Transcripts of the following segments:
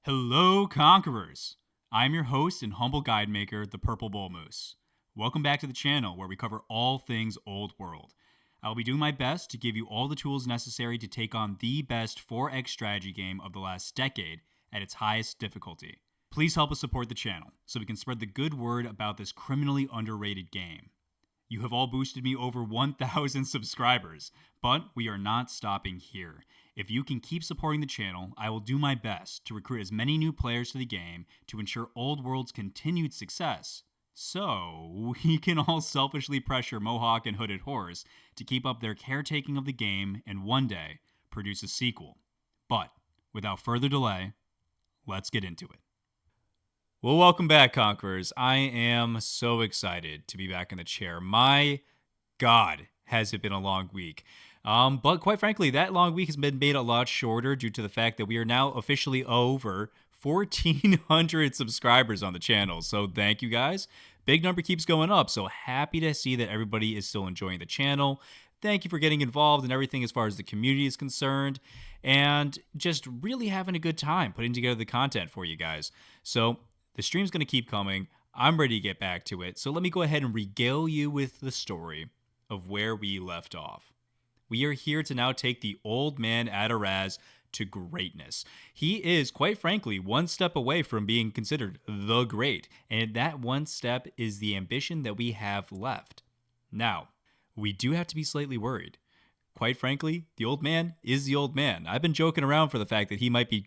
Hello, Conquerors! I'm your host and humble guide maker, the Purple Bull Moose. Welcome back to the channel where we cover all things Old World. I'll be doing my best to give you all the tools necessary to take on the best 4X strategy game of the last decade at its highest difficulty. Please help us support the channel so we can spread the good word about this criminally underrated game. You have all boosted me over 1,000 subscribers, but we are not stopping here. If you can keep supporting the channel, I will do my best to recruit as many new players to the game to ensure Old World's continued success, so we can all selfishly pressure Mohawk and Hooded Horse to keep up their caretaking of the game and one day produce a sequel. But without further delay, let's get into it. Well, welcome back, Conquerors. I am so excited to be back in the chair. My God, has it been a long week. But quite frankly, that long week has been made a lot shorter due to the fact that we are now officially over 1,400 subscribers on the channel. So thank you guys. Big number keeps going up. So happy to see that everybody is still enjoying the channel. Thank you for getting involved in everything as far as the community is concerned. And just really having a good time putting together the content for you guys. So the stream's going to keep coming. I'm ready to get back to it. So let me go ahead and regale you with the story of where we left off. We are here to now take the old man Adaraz to greatness. He is, quite frankly, one step away from being considered the great. And that one step is the ambition that we have left. Now, we do have to be slightly worried. Quite frankly, the old man is the old man. I've been joking around for the fact that he might be,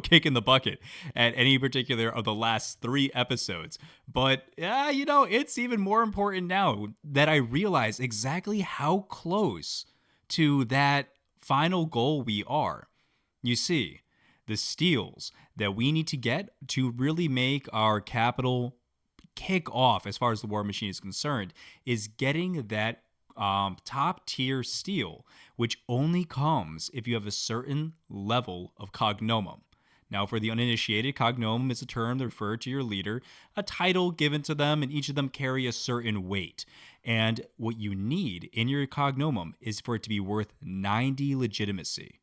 kicking the bucket at any particular of the last 3 episodes. But, it's even more important now that I realize exactly how close to that final goal we are. You see, the steals that we need to get to really make our capital kick off as far as the war machine is concerned is getting that top tier steal, which only comes if you have a certain level of cognomum. Now, for the uninitiated, cognomum is a term to refer to your leader, a title given to them, and each of them carry a certain weight. And what you need in your cognomum is for it to be worth 90 legitimacy.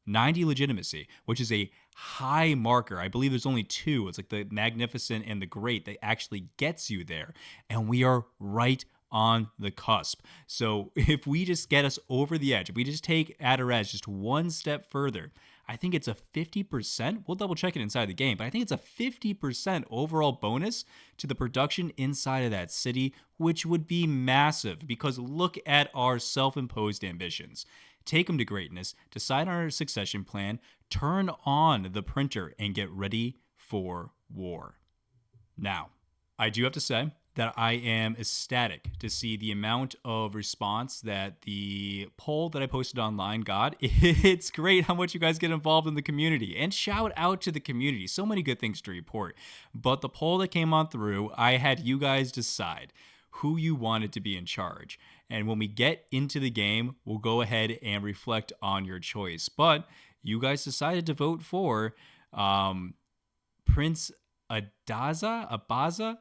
90 legitimacy, which is a high marker. I believe there's only 2. It's like the magnificent and the great that actually gets you there. And we are right on the cusp. So if we just get us over the edge, if we just take Adaraz just one step further, I think it's a 50%. We'll double check it inside the game, but I think it's a 50% overall bonus to the production inside of that city, which would be massive because look at our self-imposed ambitions. Take them to greatness, decide on our succession plan, turn on the printer, and get ready for war. Now, I do have to say that I am ecstatic to see the amount of response that the poll that I posted online got. It's great how much you guys get involved in the community, and shout out to the community. So many good things to report. But the poll that came on through, I had you guys decide who you wanted to be in charge. And when we get into the game, we'll go ahead and reflect on your choice. But you guys decided to vote for Prince Abaza,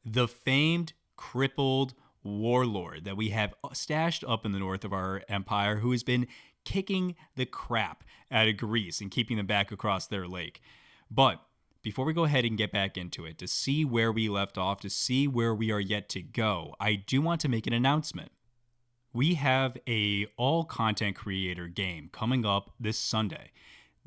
the famed crippled warlord that we have stashed up in the north of our empire, who has been kicking the crap out of Greece and keeping them back across their lake. But before we go ahead and get back into it, to see where we left off, to see where we are yet to go, I do want to make an announcement. We have a all content creator game coming up this Sunday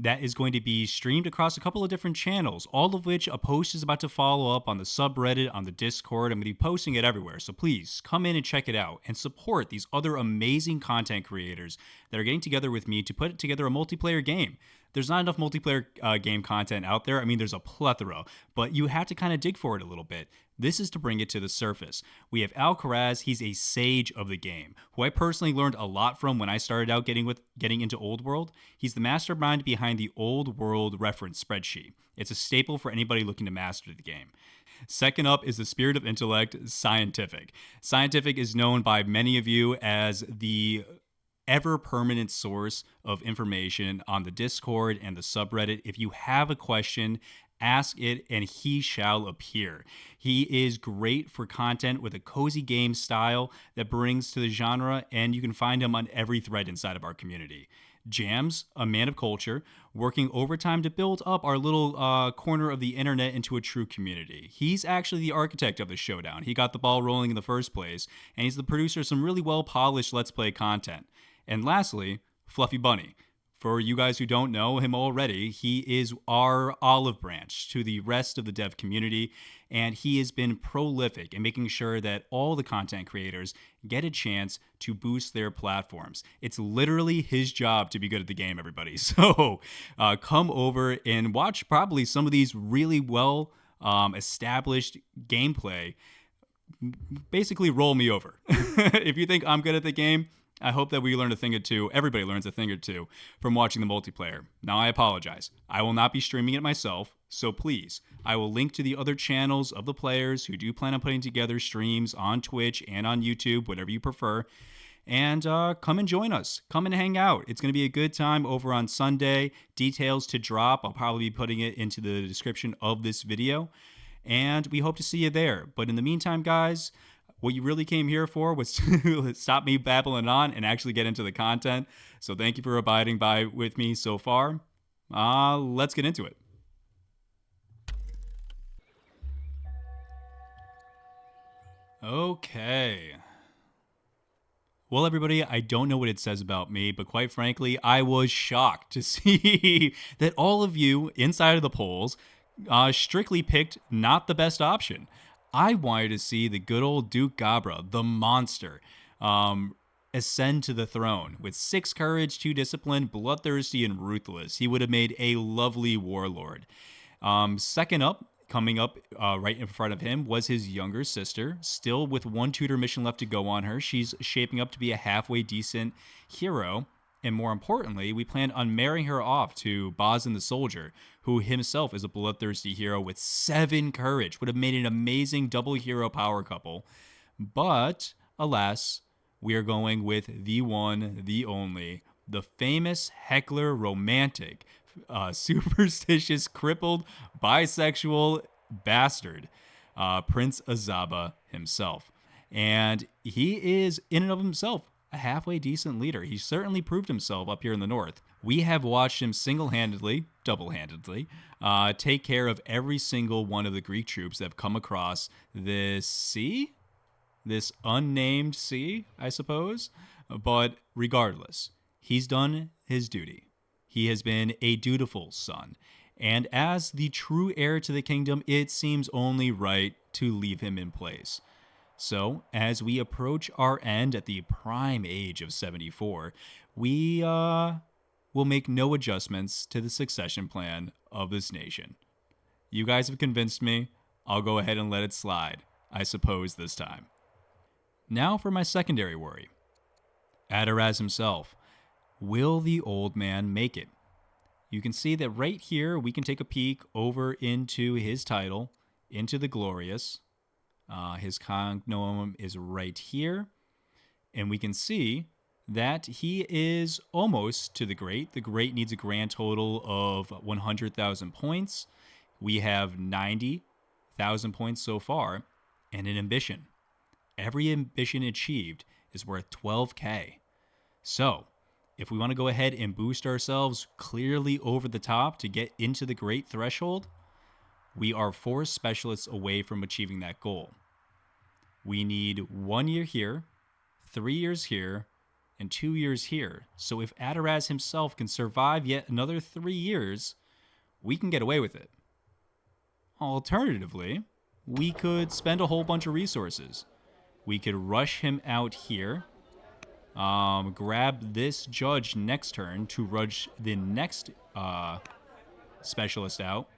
that is going to be streamed across a couple of different channels, all of which a post is about to follow up on the subreddit, on the Discord. I'm going to be posting it everywhere. So please come in and check it out and support these other amazing content creators that are getting together with me to put together a multiplayer game. There's not enough multiplayer game content out there. I mean, there's a plethora, but you have to kind of dig for it a little bit. This is to bring it to the surface. We have Alcaraz. He's a sage of the game, who I personally learned a lot from when I started out getting into Old World. He's the mastermind behind the Old World reference spreadsheet. It's a staple for anybody looking to master the game. Second up is the spirit of intellect, Scientific. Scientific is known by many of you as the ever-permanent source of information on the Discord and the subreddit. If you have a question, ask it and he shall appear. He is great for content with a cozy game style that brings to the genre, and you can find him on every thread inside of our community. Jams, a man of culture, working overtime to build up our little corner of the internet into a true community. He's actually the architect of the showdown. He got the ball rolling in the first place, and he's the producer of some really well polished Let's Play content. And lastly, Fluffy Bunny. For you guys who don't know him already, he is our olive branch to the rest of the dev community, and he has been prolific in making sure that all the content creators get a chance to boost their platforms. It's literally his job to be good at the game, everybody. So come over and watch probably some of these really well established gameplay. Basically, roll me over. If you think I'm good at the game, I hope that we learn a thing or two. Everybody learns a thing or two from watching the multiplayer. Now, I apologize. I will not be streaming it myself, so please, I will link to the other channels of the players who do plan on putting together streams on Twitch and on YouTube, whatever you prefer. And come and join us. Come and hang out. It's going to be a good time over on Sunday. Details to drop. I'll probably be putting it into the description of this video. And we hope to see you there. But in the meantime, guys, what you really came here for was to stop me babbling on and actually get into the content. So thank you for abiding by with me so far. Let's get into it. Okay. Well, everybody, I don't know what it says about me, but quite frankly, I was shocked to see that all of you inside of the polls strictly picked not the best option. I wanted to see the good old Duke Gabra, the monster, ascend to the throne. With 6 courage, 2 discipline, bloodthirsty, and ruthless, he would have made a lovely warlord. Second up, coming up right in front of him, was his younger sister, still with 1 tutor mission left to go on her. She's shaping up to be a halfway decent hero. And more importantly, we plan on marrying her off to Bozin the Soldier, who himself is a bloodthirsty hero with 7 courage. Would have made an amazing double hero power couple. But, alas, we are going with the one, the only, the famous heckler romantic, superstitious, crippled, bisexual bastard, Prince Azaba himself. And he is, in and of himself, a halfway decent leader. He certainly proved himself up here in the north. We have watched him single-handedly, double-handedly, take care of every single one of the Greek troops that have come across this sea? This unnamed sea, I suppose? But regardless, he's done his duty. He has been a dutiful son. And as the true heir to the kingdom, it seems only right to leave him in place. So, as we approach our end at the prime age of 74, we will make no adjustments to the succession plan of this nation. You guys have convinced me. I'll go ahead and let it slide, I suppose, this time. Now for my secondary worry. Adaraz himself. Will the old man make it? You can see that right here, we can take a peek over into his title, into the Glorious. His cognomen is right here. And we can see that he is almost to the Great. The Great needs a grand total of 100,000 points. We have 90,000 points so far, and an ambition. Every ambition achieved is worth 12K. So, if we want to go ahead and boost ourselves clearly over the top to get into the Great threshold, we are 4 specialists away from achieving that goal. We need 1 year here, 3 years here, and 2 years here. So if Adaraz himself can survive yet another 3 years, we can get away with it. Alternatively, we could spend a whole bunch of resources. We could rush him out here, grab this judge next turn to rush the next specialist out,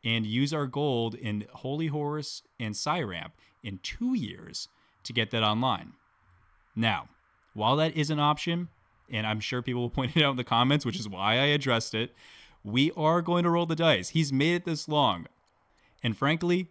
and use our gold in Holy Horse and Cyramp in 2 years to get that online. Now, while that is an option, and I'm sure people will point it out in the comments, which is why I addressed it, we are going to roll the dice. He's made it this long. And frankly,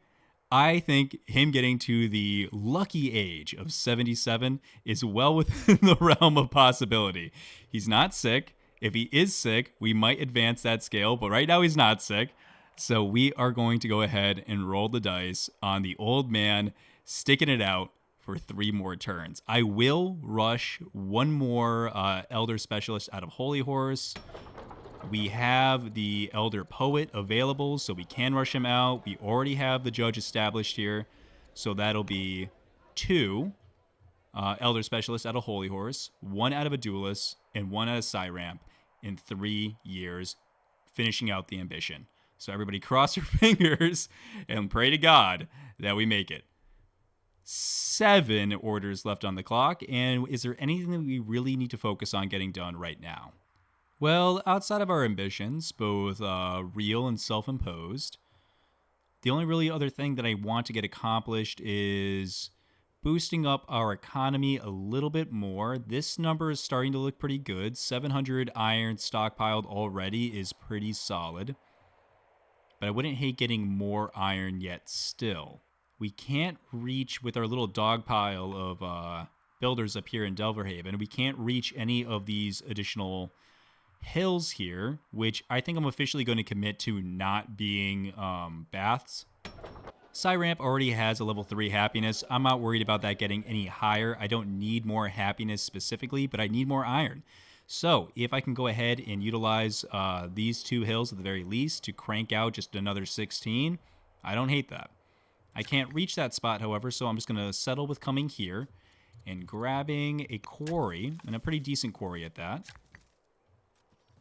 I think him getting to the lucky age of 77 is well within the realm of possibility. He's not sick. If he is sick, we might advance that scale, but right now he's not sick. So we are going to go ahead and roll the dice on the old man sticking it out for 3 more turns. I will rush 1 more Elder Specialist out of Holy Horse. We have the Elder Poet available, so we can rush him out. We already have the Judge established here, so that'll be 2 Elder Specialists out of Holy Horse, 1 out of a Duelist, and 1 out of Cyramp in 3 years, finishing out the ambition. So everybody cross your fingers and pray to God that we make it. 7 orders left on the clock, and is there anything that we really need to focus on getting done right now? Well, outside of our ambitions, both real and self-imposed, the only really other thing that I want to get accomplished is boosting up our economy a little bit more. This number is starting to look pretty good. 700 iron stockpiled already is pretty solid. But I wouldn't hate getting more iron yet still. We can't reach with our little dog pile of builders up here in Delverhaven. We can't reach any of these additional hills here, which I think I'm officially going to commit to not being baths. Cyramp already has a level 3 happiness. I'm not worried about that getting any higher. I don't need more happiness specifically, but I need more iron. So if I can go ahead and utilize these 2 hills at the very least to crank out just another 16, I don't hate that. I can't reach that spot, however, so I'm just going to settle with coming here and grabbing a quarry, and a pretty decent quarry at that,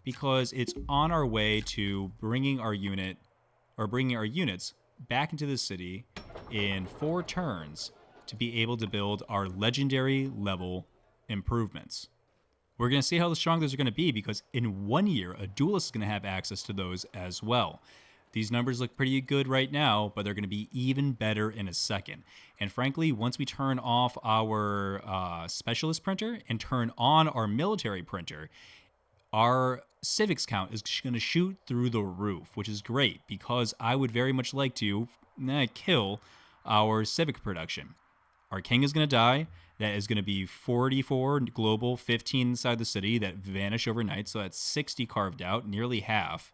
because it's on our way to bringing our units back into the city in 4 turns to be able to build our legendary level improvements. We're going to see how strong those are going to be, because in 1 year, a duelist is going to have access to those as well. These numbers look pretty good right now, but they're going to be even better in a second. And frankly, once we turn off our specialist printer and turn on our military printer, our civics count is going to shoot through the roof, which is great, because I would very much like to kill our civic production. Our king is going to die. That is going to be 44 global, 15 inside the city that vanish overnight. So that's 60 carved out, nearly half.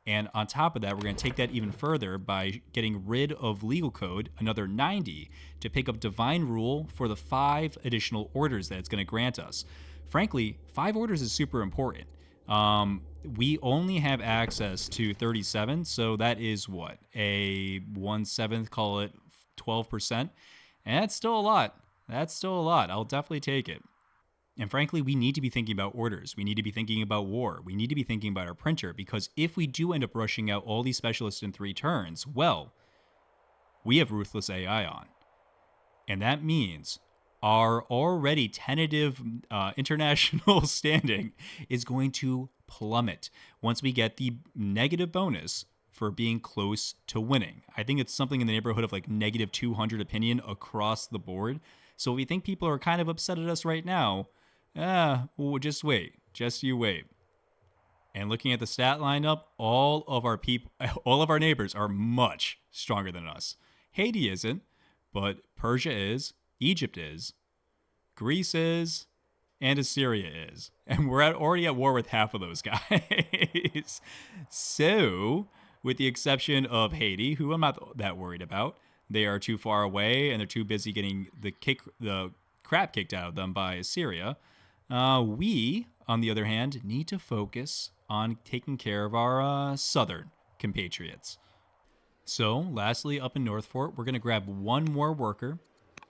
And on top of that, we're going to take that even further by getting rid of legal code, another 90, to pick up divine rule for the 5 additional orders that it's going to grant us. Frankly, 5 orders is super important. We only have access to 37, so that is what? A 1/7, call it 12%. And that's still a lot. That's still a lot. I'll definitely take it. And frankly, we need to be thinking about orders. We need to be thinking about war. We need to be thinking about our printer, because if we do end up rushing out all these specialists in 3 turns, well, we have Ruthless AI on. And that means our already tentative international standing is going to plummet once we get the negative bonus for being close to winning. I think it's something in the neighborhood of like negative 200 opinion across the board. So if we think people are kind of upset at us right now, well, just wait. Just you wait. And looking at the stat lineup, all of our neighbors are much stronger than us. Haiti isn't, but Persia is, Egypt is, Greece is, and Assyria is. And we're already at war with half of those guys. So, with the exception of Haiti, who I'm not that worried about, they are too far away and they're too busy getting the crap kicked out of them by Assyria. We, on the other hand, need to focus on taking care of our southern compatriots. So, lastly, up in North Fort, we're going to grab 1 more worker.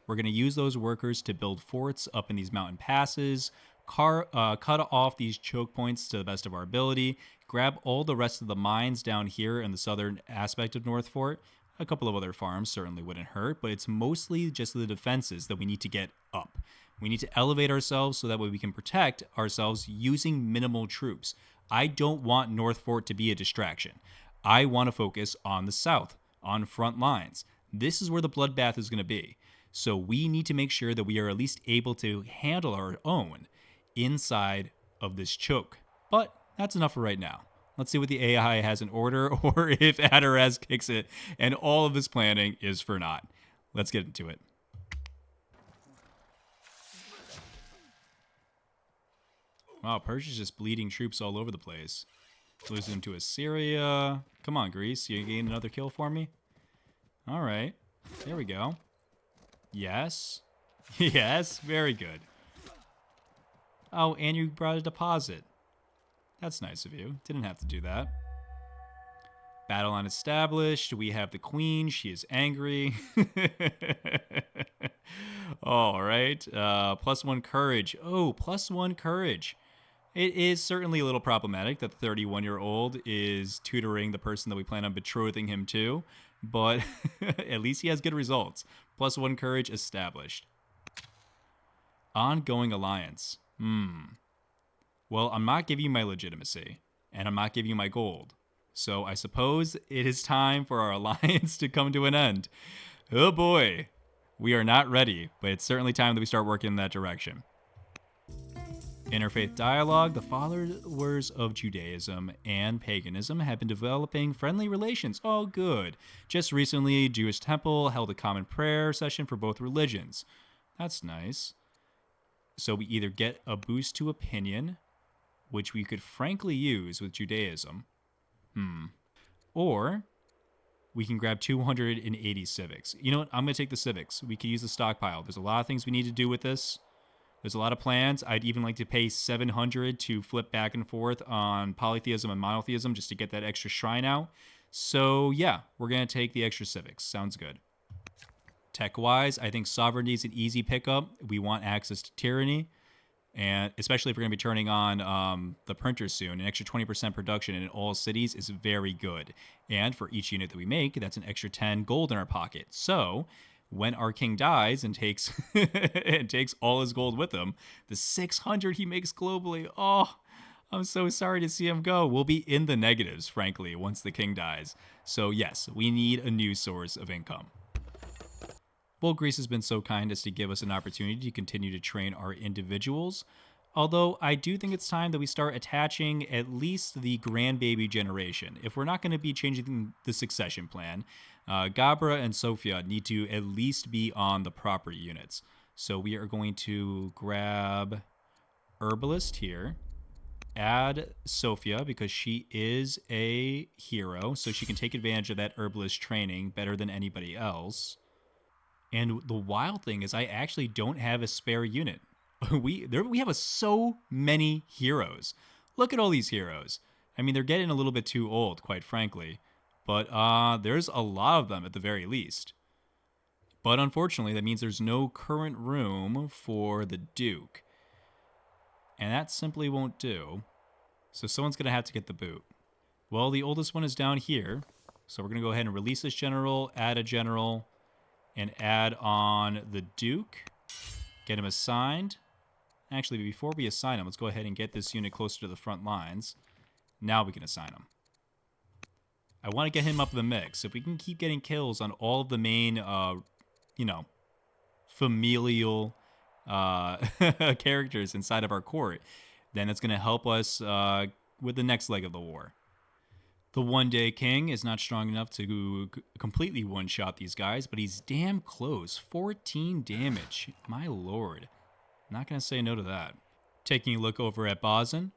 We're going to use those workers to build forts up in these mountain passes, cut off these choke points to the best of our ability, grab all the rest of the mines down here in the southern aspect of North Fort. A couple of other farms certainly wouldn't hurt, but it's mostly just the defenses that we need to get up. We need to elevate ourselves so that way we can protect ourselves using minimal troops. I don't want North Fort to be a distraction. I want to focus on the south, on front lines. This is where the bloodbath is going to be. So we need to make sure that we are at least able to handle our own inside of this choke. But that's enough for right now. Let's see what the AI has in order, or if Adarez kicks it and all of this planning is for naught. Let's get into it. Wow, Persia's just bleeding troops all over the place. Losing to Assyria. Come on, Greece. You gain another kill for me? All right. There we go. Yes. Yes, very good. Oh, and you brought a deposit. That's nice of you. Didn't have to do that. Battle line established. We have the queen. She is angry. All right. +1 courage. Oh, +1 courage. It is certainly a little problematic that the 31-year-old is tutoring the person that we plan on betrothing him to, but at least he has good results. +1 courage established. Ongoing alliance. Well, I'm not giving you my legitimacy, and I'm not giving you my gold. So I suppose it is time for our alliance to come to an end. Oh boy. We are not ready, but it's certainly time that we start working in that direction. Interfaith dialogue. The followers of Judaism and paganism have been developing friendly relations. Oh, good. Just recently, Jewish temple held a common prayer session for both religions. That's nice. So we either get a boost to opinion, which we could frankly use with Judaism, or we can grab 280 civics. You know what? I'm going to take the civics. We could use the stockpile. There's a lot of things we need to do with this. There's a lot of plans. I'd even like to pay 700 to flip back and forth on polytheism and monotheism just to get that extra shrine out. So yeah, we're going to take the extra civics. Sounds good. Tech-wise, I think sovereignty is an easy pickup. We want access to tyranny, and especially if we're going to be turning on the printer soon. An extra 20% production in all cities is very good. And for each unit that we make, that's an extra 10 gold in our pocket. So when our king dies and takes and takes all his gold with him, the 600 he makes globally, oh, I'm so sorry to see him go. We'll be in the negatives, frankly, once the king dies. So yes, we need a new source of income. Well, Greece has been so kind as to give us an opportunity to continue to train our individuals. Although I do think it's time that we start attaching at least the grandbaby generation. If we're not going to be changing the succession plan, Gabra and Sofia need to at least be on the proper units. So we are going to grab Herbalist here, add Sofia because she is a hero, so she can take advantage of that Herbalist training better than anybody else. And the wild thing is I actually don't have a spare unit. We have so many heroes. Look at all these heroes. I mean, they're getting a little bit too old, quite frankly. But there's a lot of them at the very least. But unfortunately, that means there's no current room for the Duke. And that simply won't do. So someone's going to have to get the boot. Well, the oldest one is down here. So we're going to go ahead and release this general, add a general, and add on the Duke. Get him assigned. Actually, before we assign him, let's go ahead and get this unit closer to the front lines. Now we can assign him. I want to get him up in the mix. If we can keep getting kills on all of the main, familial characters inside of our court, then it's going to help us with the next leg of the war. The one-day king is not strong enough to completely one-shot these guys, but he's damn close. 14 damage. My lord. Not going to say no to that. Taking a look over at Bazin.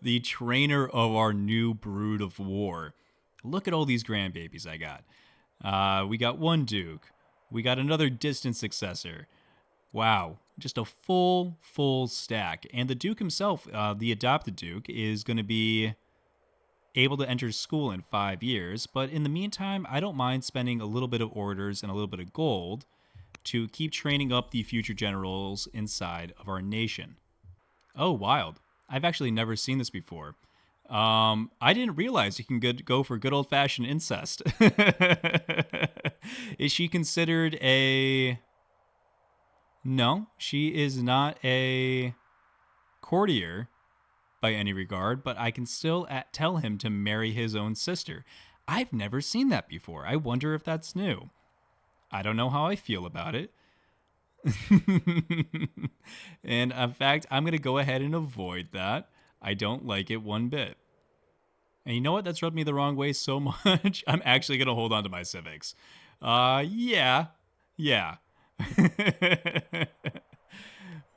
The trainer of our new brood of war. Look at all these grandbabies I got. We got one Duke. We got another distant successor. Wow. Just a full stack. And the Duke himself, the adopted Duke, is going to be able to enter school in 5 years. But in the meantime, I don't mind spending a little bit of orders and a little bit of gold to keep training up the future generals inside of our nation. Oh, wild. I've actually never seen this before. I didn't realize you can go for good old-fashioned incest. Is she considered a... No, she is not a courtier by any regard, but I can still tell him to marry his own sister. I've never seen that before. I wonder if that's new. I don't know how I feel about it. And in fact, I'm going to go ahead and avoid that. I don't like it one bit. And you know what? That's rubbed me the wrong way so much. I'm actually going to hold on to my civics. Yeah.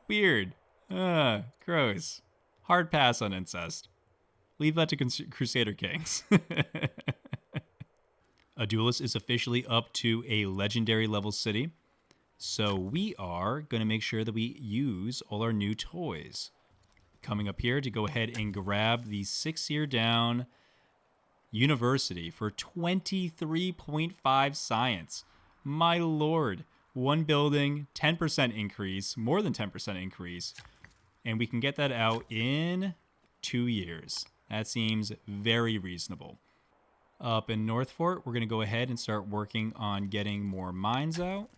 Weird. Gross. Hard pass on incest. Leave that to Crusader Kings. A duelist is officially up to a legendary level city. So we are going to make sure that we use all our new toys. Coming up here to go ahead and grab the 6-year down university for 23.5 science. My lord. One building, 10% increase, more than 10% increase. And we can get that out in 2 years. That seems very reasonable. Up in North Fort, we're going to go ahead and start working on getting more mines out.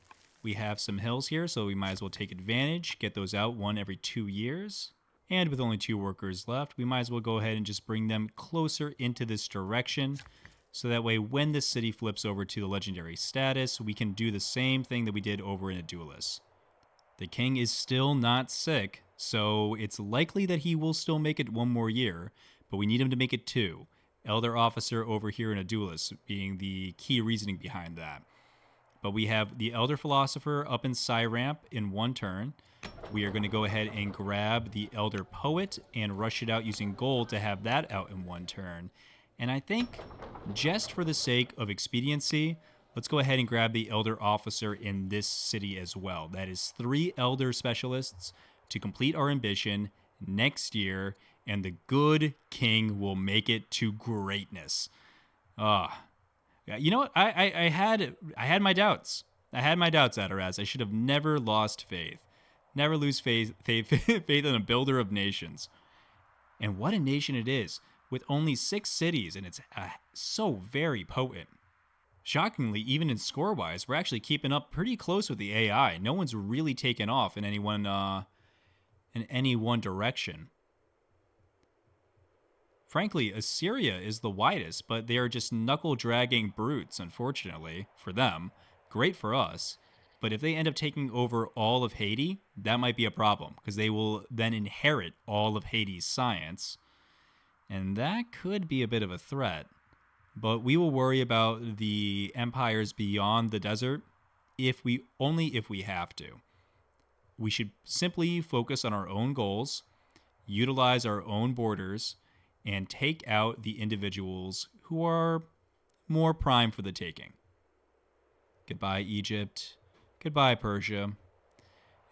We have some hills here, so we might as well take advantage, get those out one every 2 years. And with only 2 workers left, we might as well go ahead and just bring them closer into this direction. So that way, when this city flips over to the legendary status, we can do the same thing that we did over in a duelist. The king is still not sick, so it's likely that he will still make it 1 more year, but we need him to make it 2. Elder officer over here in a duelist being the key reasoning behind that. But we have the elder philosopher up in Ramp in 1 turn. We are going to go ahead and grab the elder poet and rush it out using gold to have that out in 1 turn. And I think, just for the sake of expediency, let's go ahead and grab the elder officer in this city as well. That is 3 elder specialists to complete our ambition next year, and the good king will make it to greatness. You know what? I had my doubts. I had my doubts, Adaraz. I should have never lost faith. Never lose faith in a builder of nations. And what a nation it is, with only 6 cities, and it's so very potent. Shockingly, even in score-wise, we're actually keeping up pretty close with the AI. No one's really taken off in any one direction. Frankly, Assyria is the widest, but they are just knuckle-dragging brutes, unfortunately, for them. Great for us. But if they end up taking over all of Haiti, that might be a problem, because they will then inherit all of Haiti's science. And that could be a bit of a threat. But we will worry about the empires beyond the desert if we have to. We should simply focus on our own goals, utilize our own borders, and take out the individuals who are more prime for the taking. Goodbye, Egypt. Goodbye, Persia.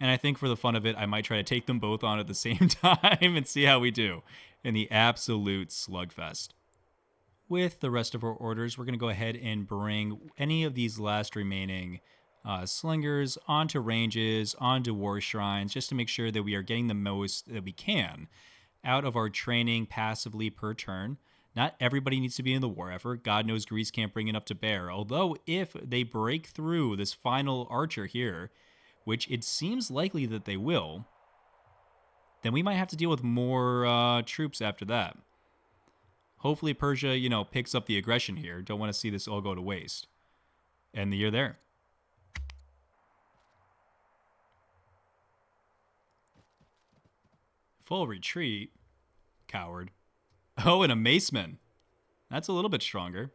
And I think for the fun of it, I might try to take them both on at the same time and see how we do in the absolute slugfest. With the rest of our orders, we're going to go ahead and bring any of these last remaining slingers onto ranges, onto war shrines, just to make sure that we are getting the most that we can out of our training passively per turn. Not everybody needs to be in the war effort. God knows Greece can't bring enough to bear. Although if they break through this final archer here, which it seems likely that they will, then we might have to deal with more troops after that. Hopefully Persia, picks up the aggression here. Don't want to see this all go to waste. And you're there. Full retreat? Coward. Oh, and a maceman. That's a little bit stronger.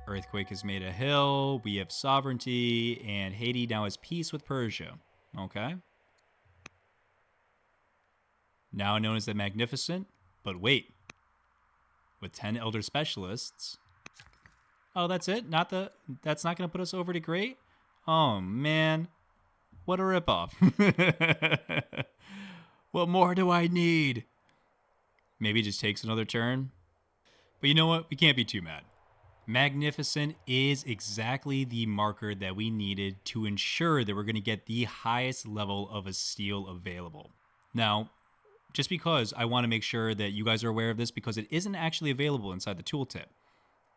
Earthquake has made a hill. We have sovereignty. And Haiti now has peace with Persia. Okay. Now known as the Magnificent. But wait. With 10 elder specialists. Oh, that's it? That's not going to put us over to great? Oh, man. What a ripoff. What more do I need? Maybe it just takes another turn. But you know what? We can't be too mad. Magnificent is exactly the marker that we needed to ensure that we're going to get the highest level of a steel available. Now, just because I want to make sure that you guys are aware of this, because it isn't actually available inside the tooltip.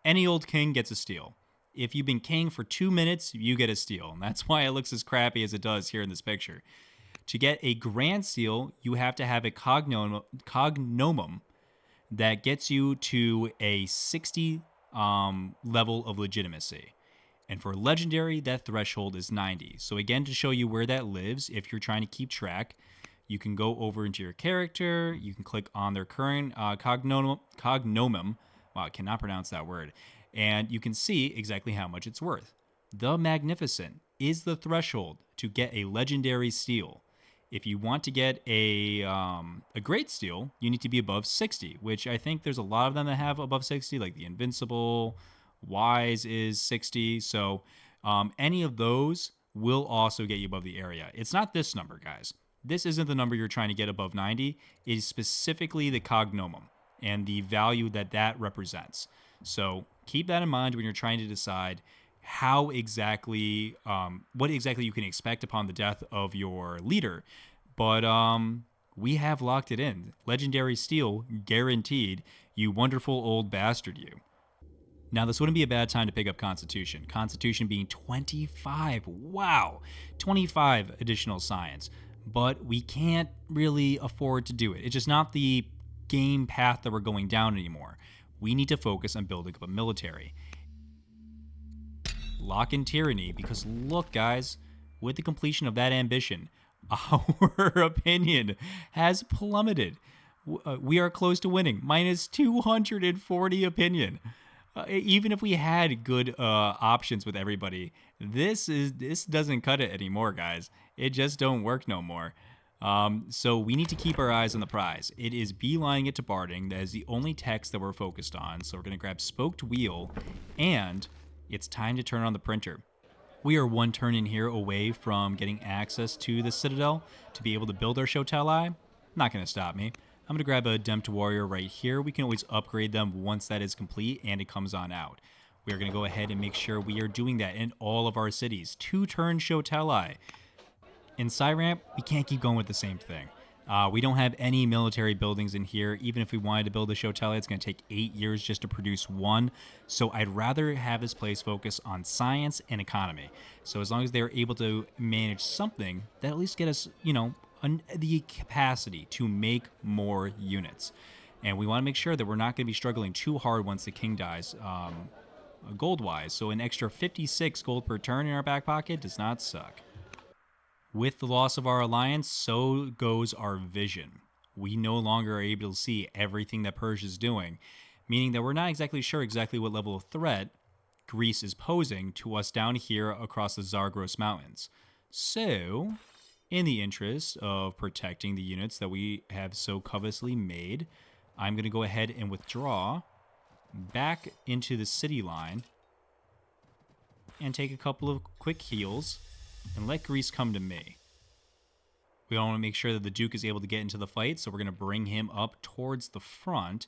Any old king gets a steal. If you've been king for 2 minutes, you get a steal. And that's why it looks as crappy as it does here in this picture. To get a grand steal, you have to have a cognomen that gets you to a 60 level of legitimacy. And for legendary, that threshold is 90. So again, to show you where that lives, if you're trying to keep track, you can go over into your character. You can click on their current cognomen. Wow, I cannot pronounce that word. And you can see exactly how much it's worth. The Magnificent is the threshold to get a legendary steal. If you want to get a great steal, you need to be above 60, which I think there's a lot of them that have above 60, like the Invincible, Wise is 60. So any of those will also get you above the area. It's not this number, guys. This isn't the number you're trying to get above 90. It is specifically the cognomen and the value that that represents. So keep that in mind when you're trying to decide how exactly, what exactly you can expect upon the death of your leader. But we have locked it in. Legendary Steel guaranteed, you wonderful old bastard, you. Now, this wouldn't be a bad time to pick up Constitution. Constitution being 25. Wow. 25 additional science. But we can't really afford to do it. It's just not the game path that we're going down anymore. We need to focus on building up a military. Lock in tyranny, because look, guys, with the completion of that ambition, our opinion has plummeted. We are close to winning. Minus 240 opinion. Even if we had good options with everybody, this doesn't cut it anymore, guys. It just don't work no more. So we need to keep our eyes on the prize. It is beelining it to Barding. That is the only text that we're focused on. So we're going to grab Spoked Wheel, and it's time to turn on the printer. We are one turn in here away from getting access to the Citadel to be able to build our Shoteli. Not going to stop me. I'm going to grab a Demped Warrior right here. We can always upgrade them once that is complete and it comes on out. We are going to go ahead and make sure we are doing that in all of our cities. 2-turn Shoteli. In Cyramp, we can't keep going with the same thing. We don't have any military buildings in here. Even if we wanted to build a Shoteli, it's going to take 8 years just to produce one. So I'd rather have this place focus on science and economy. So as long as they're able to manage something, that at least get us, the capacity to make more units. And we want to make sure that we're not going to be struggling too hard once the king dies, gold-wise. So an extra 56 gold per turn in our back pocket does not suck. With the loss of our alliance, so goes our vision. We no longer are able to see everything that Persia is doing, meaning that we're not exactly sure exactly what level of threat Greece is posing to us down here across the Zagros Mountains. So, in the interest of protecting the units that we have so covetously made, I'm going to go ahead and withdraw back into the city line and take a couple of quick heals and let Greece come to me. We want to make sure that the Duke is able to get into the fight, so we're going to bring him up towards the front.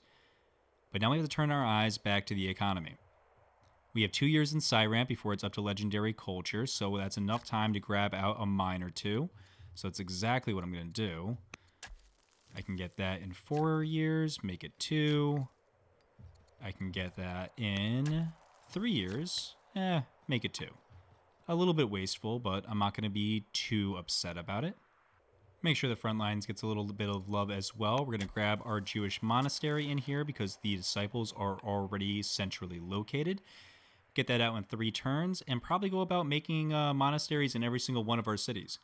But now we have to turn our eyes back to the economy. We have 2 years in Cyramp before it's up to Legendary Culture, so that's enough time to grab out a mine or two. So that's exactly what I'm going to do. I can get that in 4 years, make it 2. I can get that in 3 years, make it 2. A little bit wasteful, but I'm not going to be too upset about it. Make sure the front lines gets a little bit of love as well. We're going to grab our Jewish monastery in here because the disciples are already centrally located. Get that out in 3 turns and probably go about making monasteries in every single one of our cities.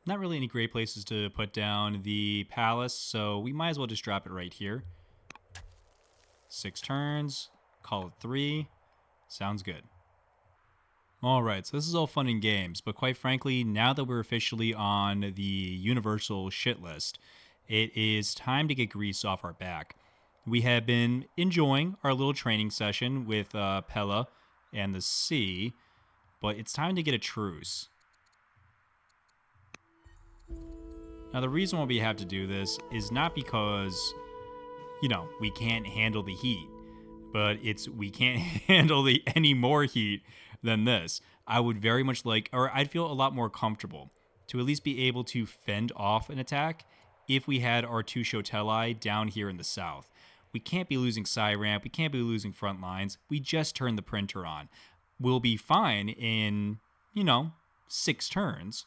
Not really any great places to put down the palace, so we might as well just drop it right here. 6 turns, call it 3. Sounds good. Alright, so this is all fun and games, but quite frankly, now that we're officially on the universal shit list, it is time to get Greece off our back. We have been enjoying our little training session with Pella and the sea, but it's time to get a truce. Now, the reason why we have to do this is not because, we can't handle the heat, but we can't handle any more heat than this. I would very much I'd feel a lot more comfortable to at least be able to fend off an attack if we had our 2 Shoteli down here in the south. We can't be losing Cyramp, we can't be losing front lines, we just turned the printer on. We'll be fine in, 6 turns,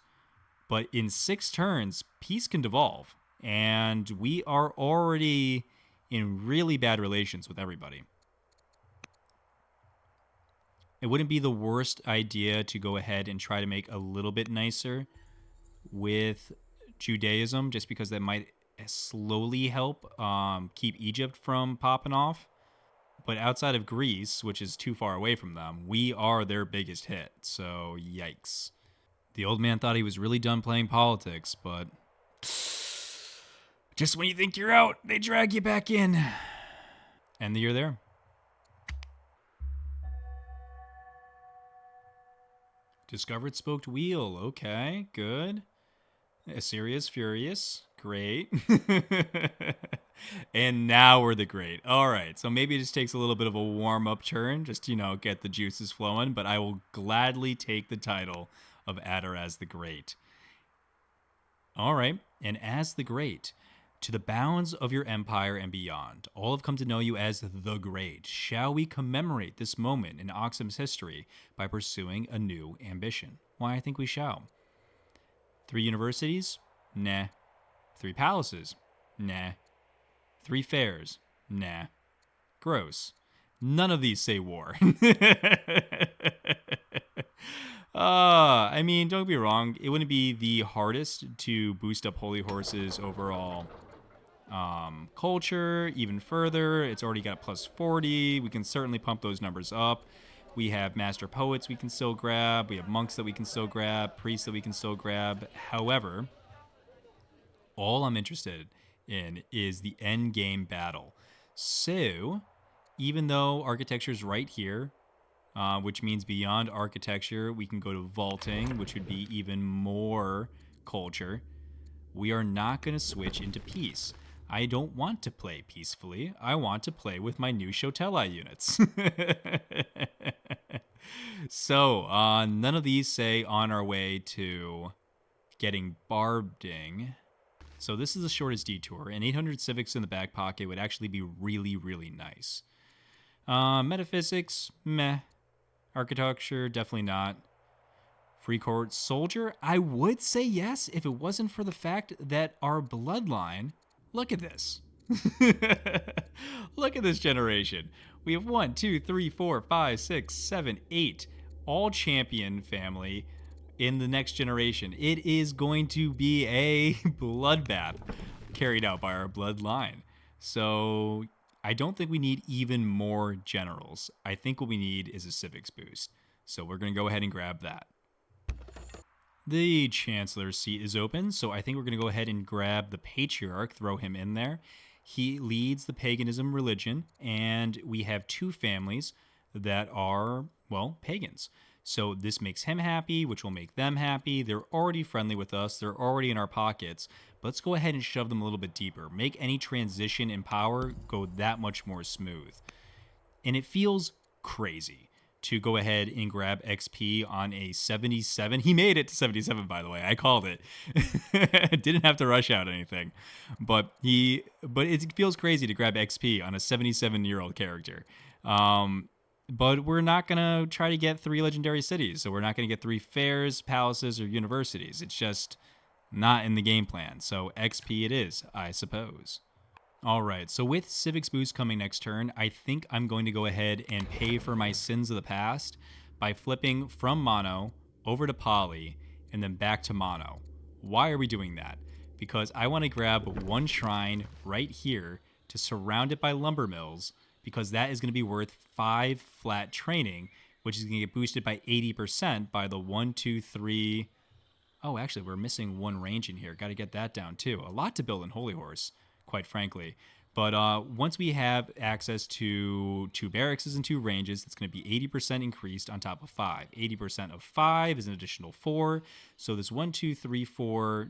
but in 6 turns, peace can devolve, and we are already in really bad relations with everybody. It wouldn't be the worst idea to go ahead and try to make a little bit nicer with Judaism, just because that might slowly help keep Egypt from popping off. But outside of Greece, which is too far away from them, we are their biggest hit, so yikes. The old man thought he was really done playing politics, but just when you think you're out, they drag you back in. And you're there. Discovered spoked wheel. Okay, good. Serious Furious. Great. And now we're the great. All right. So maybe it just takes a little bit of a warm up turn just to, get the juices flowing, but I will gladly take the title of Adder as the Great. All right. And as the Great, to the bounds of your empire and beyond, all have come to know you as the Great. Shall we commemorate this moment in Aksum's history by pursuing a new ambition? Why, I think we shall. 3 universities? Nah. 3 palaces? Nah. 3 fairs? Nah. Gross. None of these say war. I mean, don't get me wrong. It wouldn't be the hardest to boost up Holy Horse's overall culture even further. It's already got plus 40. We can certainly pump those numbers up. We have master poets we can still grab. We have monks that we can still grab. Priests that we can still grab. However, all I'm interested in is the end game battle. So, even though architecture is right here, which means beyond architecture, we can go to vaulting, which would be even more culture. We are not going to switch into peace. I don't want to play peacefully. I want to play with my new Shoteli units. So, none of these say on our way to getting barbeding. So this is the shortest detour, and 800 civics in the back pocket would actually be really, really nice. Metaphysics, meh. Architecture, definitely not. Free court soldier, I would say yes if it wasn't for the fact that our bloodline, look at this. Look at this generation. We have 1, 2, 3, 4, 5, 6, 7, 8, all champion family in the next generation. It is going to be a bloodbath carried out by our bloodline. So I don't think we need even more generals. I think what we need is a civics boost. So we're going to go ahead and grab that. The Chancellor's seat is open, so I think we're going to go ahead and grab the Patriarch, throw him in there. He leads the paganism religion, and we have 2 families that are, well, pagans. So this makes him happy, which will make them happy. They're already friendly with us. They're already in our pockets. But let's go ahead and shove them a little bit deeper. Make any transition in power go that much more smooth. And it feels crazy to go ahead and grab XP on a 77. He made it to 77, by the way. I called it. Didn't have to rush out anything. But it feels crazy to grab XP on a 77-year-old character. But we're not going to try to get 3 legendary cities. So we're not going to get 3 fairs, palaces, or universities. It's just not in the game plan. So XP it is, I suppose. All right, so with Civics Boost coming next turn, I think I'm going to go ahead and pay for my sins of the past by flipping from mono over to poly and then back to mono. Why are we doing that? Because I want to grab 1 shrine right here to surround it by lumber mills, because that is going to be worth 5 flat training, which is going to get boosted by 80% by the 1, 2, 3. Oh, actually, we're missing 1 range in here. Got to get that down too. A lot to build in Holy Horse, quite frankly. But once we have access to 2 barracks and 2 ranges, it's going to be 80% increased on top of 5. 80% of 5 is an additional 4. So this 1, 2, 3, 4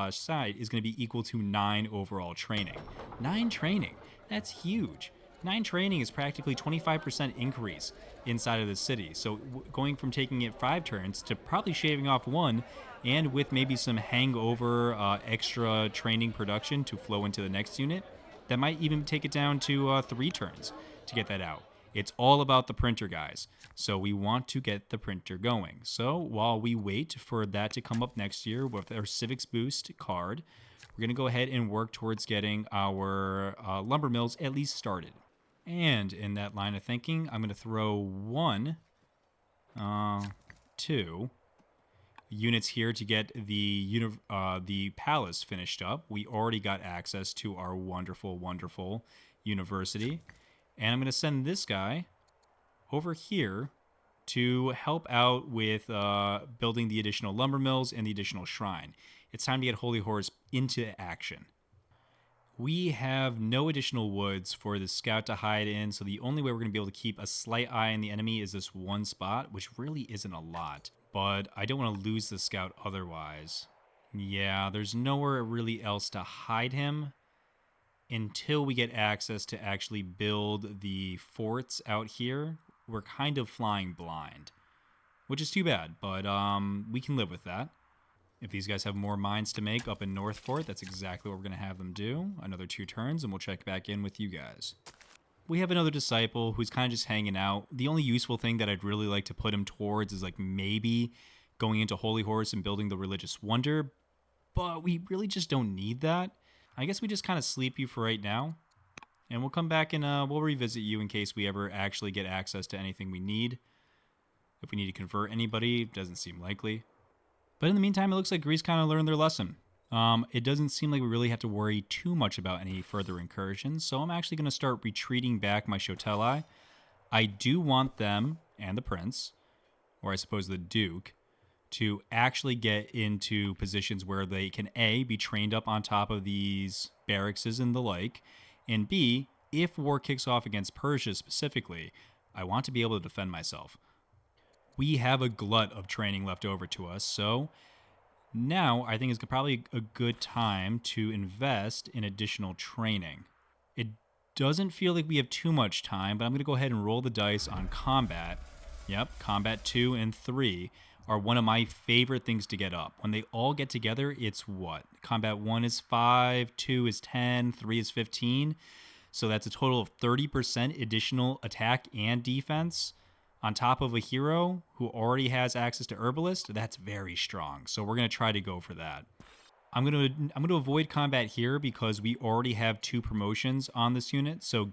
side is going to be equal to 9 overall training. 9 training. That's huge. 9 training is practically 25% increase inside of the city. So going from taking it 5 turns to probably shaving off 1, and with maybe some hangover extra training production to flow into the next unit, that might even take it down to 3 turns to get that out. It's all about the printer, guys. So we want to get the printer going. So while we wait for that to come up next year with our Civics Boost card, we're going to go ahead and work towards getting our lumber mills at least started. And in that line of thinking, I'm going to throw 1, 2 units here to get the palace finished up. We already got access to our wonderful, wonderful university. And I'm going to send this guy over here to help out with building the additional lumber mills and the additional shrine. It's time to get Holy Horse into action. We have no additional woods for the scout to hide in, so the only way we're going to be able to keep a slight eye on the enemy is this one spot, which really isn't a lot. But I don't want to lose the scout otherwise. Yeah, there's nowhere really else to hide him until we get access to actually build the forts out here. We're kind of flying blind, which is too bad, but we can live with that. If these guys have more mines to make up in North Fort, that's exactly what we're going to have them do. Another 2 turns, and we'll check back in with you guys. We have another disciple who's kind of just hanging out. The only useful thing that I'd really like to put him towards is like maybe going into Holy Horse and building the Religious Wonder, but we really just don't need that. I guess we just kind of sleep you for right now, and we'll come back and we'll revisit you in case we ever actually get access to anything we need. If we need to convert anybody, doesn't seem likely. But in the meantime, it looks like Greece kind of learned their lesson. It doesn't seem like we really have to worry too much about any further incursions, so I'm actually going to start retreating back my Shotelai. I do want them, and the prince, or I suppose the duke, to actually get into positions where they can A, be trained up on top of these barracks and the like, and B, if war kicks off against Persia specifically, I want to be able to defend myself. We have a glut of training left over to us, so now I think it's probably a good time to invest in additional training. It doesn't feel like we have too much time, but I'm going to go ahead and roll the dice on combat. Yep, combat 2 and 3 are one of my favorite things to get up. When they all get together, it's what? Combat 1 is 5, 2 is 10, 3 is 15. So that's a total of 30% additional attack and defense. On top of a hero who already has access to Herbalist, that's very strong. So we're going to try to go for that. I'm going to avoid combat here because we already have 2 promotions on this unit. So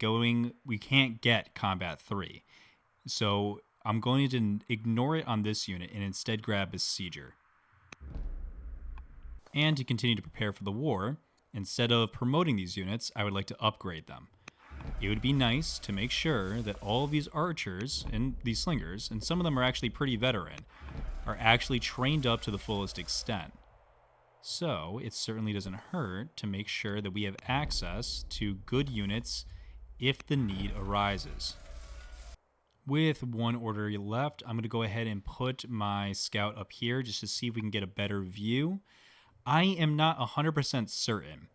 we can't get combat 3. So I'm going to ignore it on this unit and instead grab Besieger. And to continue to prepare for the war, instead of promoting these units, I would like to upgrade them. It would be nice to make sure that all of these archers and these slingers, and some of them are actually pretty veteran, are actually trained up to the fullest extent. So it certainly doesn't hurt to make sure that we have access to good units if the need arises. With 1 order left, I'm going to go ahead and put my scout up here just to see if we can get a better view. I am not 100% certain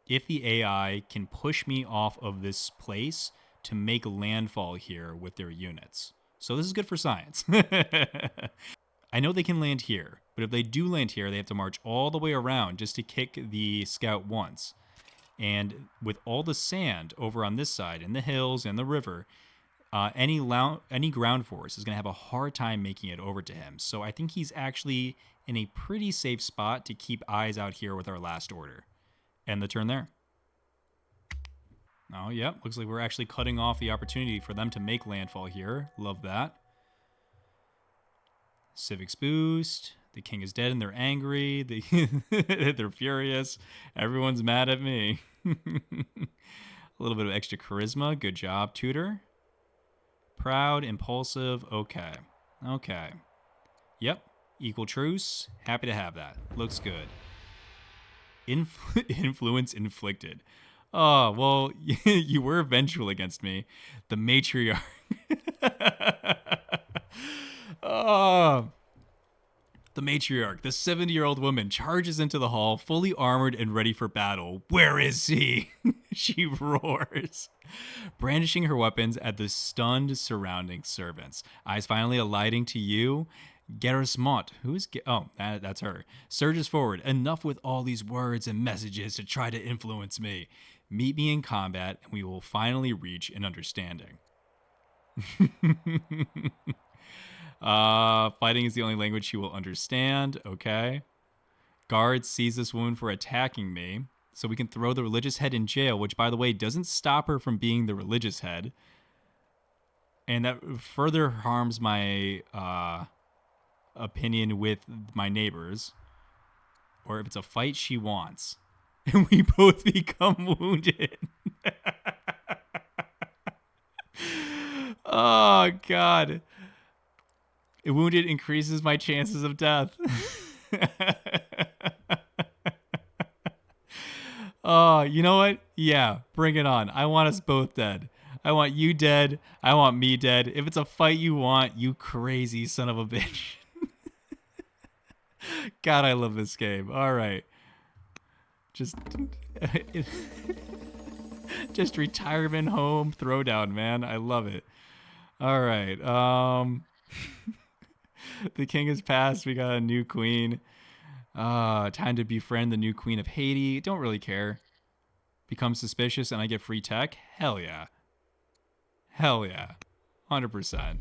if the AI can push me off of this place to make landfall here with their units. So this is good for science. I know they can land here, but if they do land here, they have to march all the way around just to kick the scout once. And with all the sand over on this side, and the hills and the river, any ground force is going to have a hard time making it over to him. So I think he's actually in a pretty safe spot to keep eyes out here with our last order. End the turn there. Oh, yep. Looks like we're actually cutting off the opportunity for them to make landfall here. Love that. Civics boost. The king is dead and they're angry. They're furious. Everyone's mad at me. A little bit of extra charisma. Good job, tutor. Proud, impulsive. Okay. Okay. Yep. Equal truce. Happy to have that. Looks good. Influence inflicted. Oh, well, you were vengeful against me. The matriarch. Oh, the matriarch, the 70-year-old woman, charges into the hall, fully armored and ready for battle. Where is he? She roars, brandishing her weapons at the stunned surrounding servants. Eyes finally alighting to you. Gerasmont, that's her, surges forward. Enough with all these words and messages to try to influence me. Meet me in combat, and we will finally reach an understanding. Fighting is the only language she will understand. Okay. Guards seize this woman for attacking me, so we can throw the religious head in jail, which, by the way, doesn't stop her from being the religious head. And that further harms my opinion with my neighbors. Or if it's a fight she wants. And we both become wounded. Oh, God. Wounded increases my chances of death. Oh, you know what? Yeah, bring it on. I want us both dead. I want you dead. I want me dead. If it's a fight you want, you crazy son of a bitch. God, I love this game. All right. Just just retirement home throwdown, man. I love it. All right. The king has passed. We got a new queen. Time to befriend the new queen of Haiti. Don't really care. Become suspicious and I get free tech? Hell yeah. Hell yeah. 100%.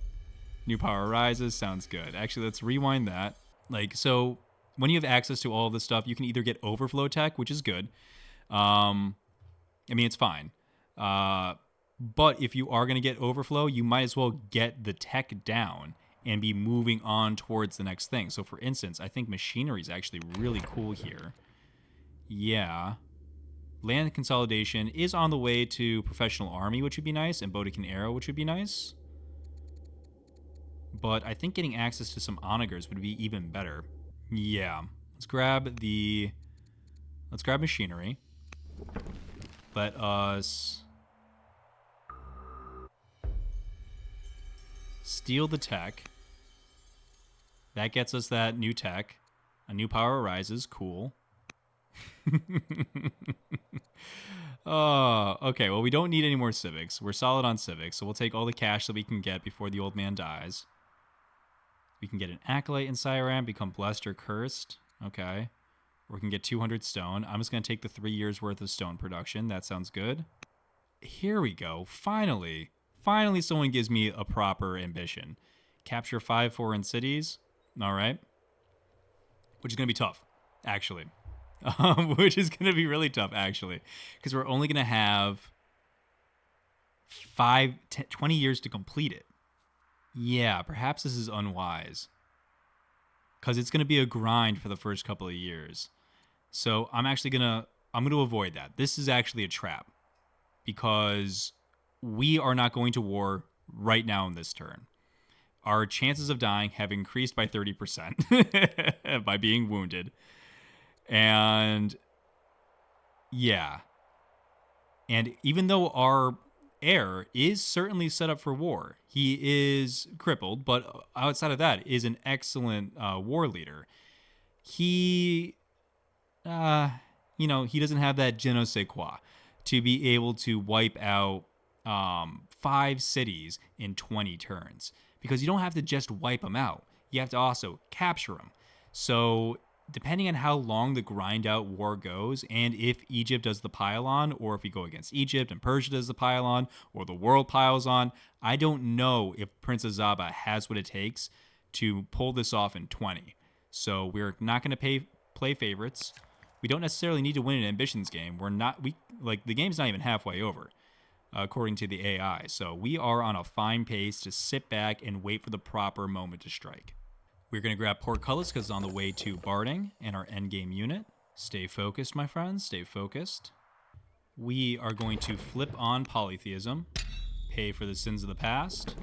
New power rises. Sounds good. Actually, let's rewind that. Like, so when you have access to all of this stuff, you can either get overflow tech, which is good. I mean, it's fine. But if you are going to get overflow, you might as well get the tech down and be moving on towards the next thing. So, for instance, I think machinery is actually really cool here. Yeah. Land consolidation is on the way to professional army, which would be nice, and Bodekin Arrow, which would be nice. But I think getting access to some onagers would be even better. Yeah. Let's grab machinery. Let us steal the tech. That gets us that new tech. A new power arises. Cool. Oh, okay. Well, we don't need any more civics. We're solid on civics, so we'll take all the cash that we can get before the old man dies. We can get an acolyte in Siram, become blessed or cursed. Okay. Or we can get 200 stone. I'm just going to take the 3 years worth of stone production. That sounds good. Here we go. Finally. Finally, someone gives me a proper ambition. Capture 5 foreign cities. All right. Which is going to be tough, actually. Which is going to be really tough, actually. Because we're only going to have 20 years to complete it. Yeah, perhaps this is unwise. Because it's going to be a grind for the first couple of years. So I'm going to avoid that. This is actually a trap. Because we are not going to war right now in this turn. Our chances of dying have increased by 30% by being wounded. And yeah. And even though our heir is certainly set up for war, he is crippled, but outside of that, is an excellent war leader. He, he doesn't have that je ne sais quoi to be able to wipe out 5 cities in 20 turns. Because you don't have to just wipe them out. You have to also capture them. So depending on how long the grind out war goes, and if Egypt does the pile on, or if we go against Egypt and Persia does the pile on, or the world piles on, I don't know if Prince Azaba has what it takes to pull this off in 20. So we're not going to play favorites. We don't necessarily need to win an ambitions game. The game's not even halfway over, according to the AI. So we are on a fine pace to sit back and wait for the proper moment to strike. We're going to grab Portcullis because it's on the way to Barding and our endgame unit. Stay focused, my friends. Stay focused. We are going to flip on Polytheism. Pay for the sins of the past.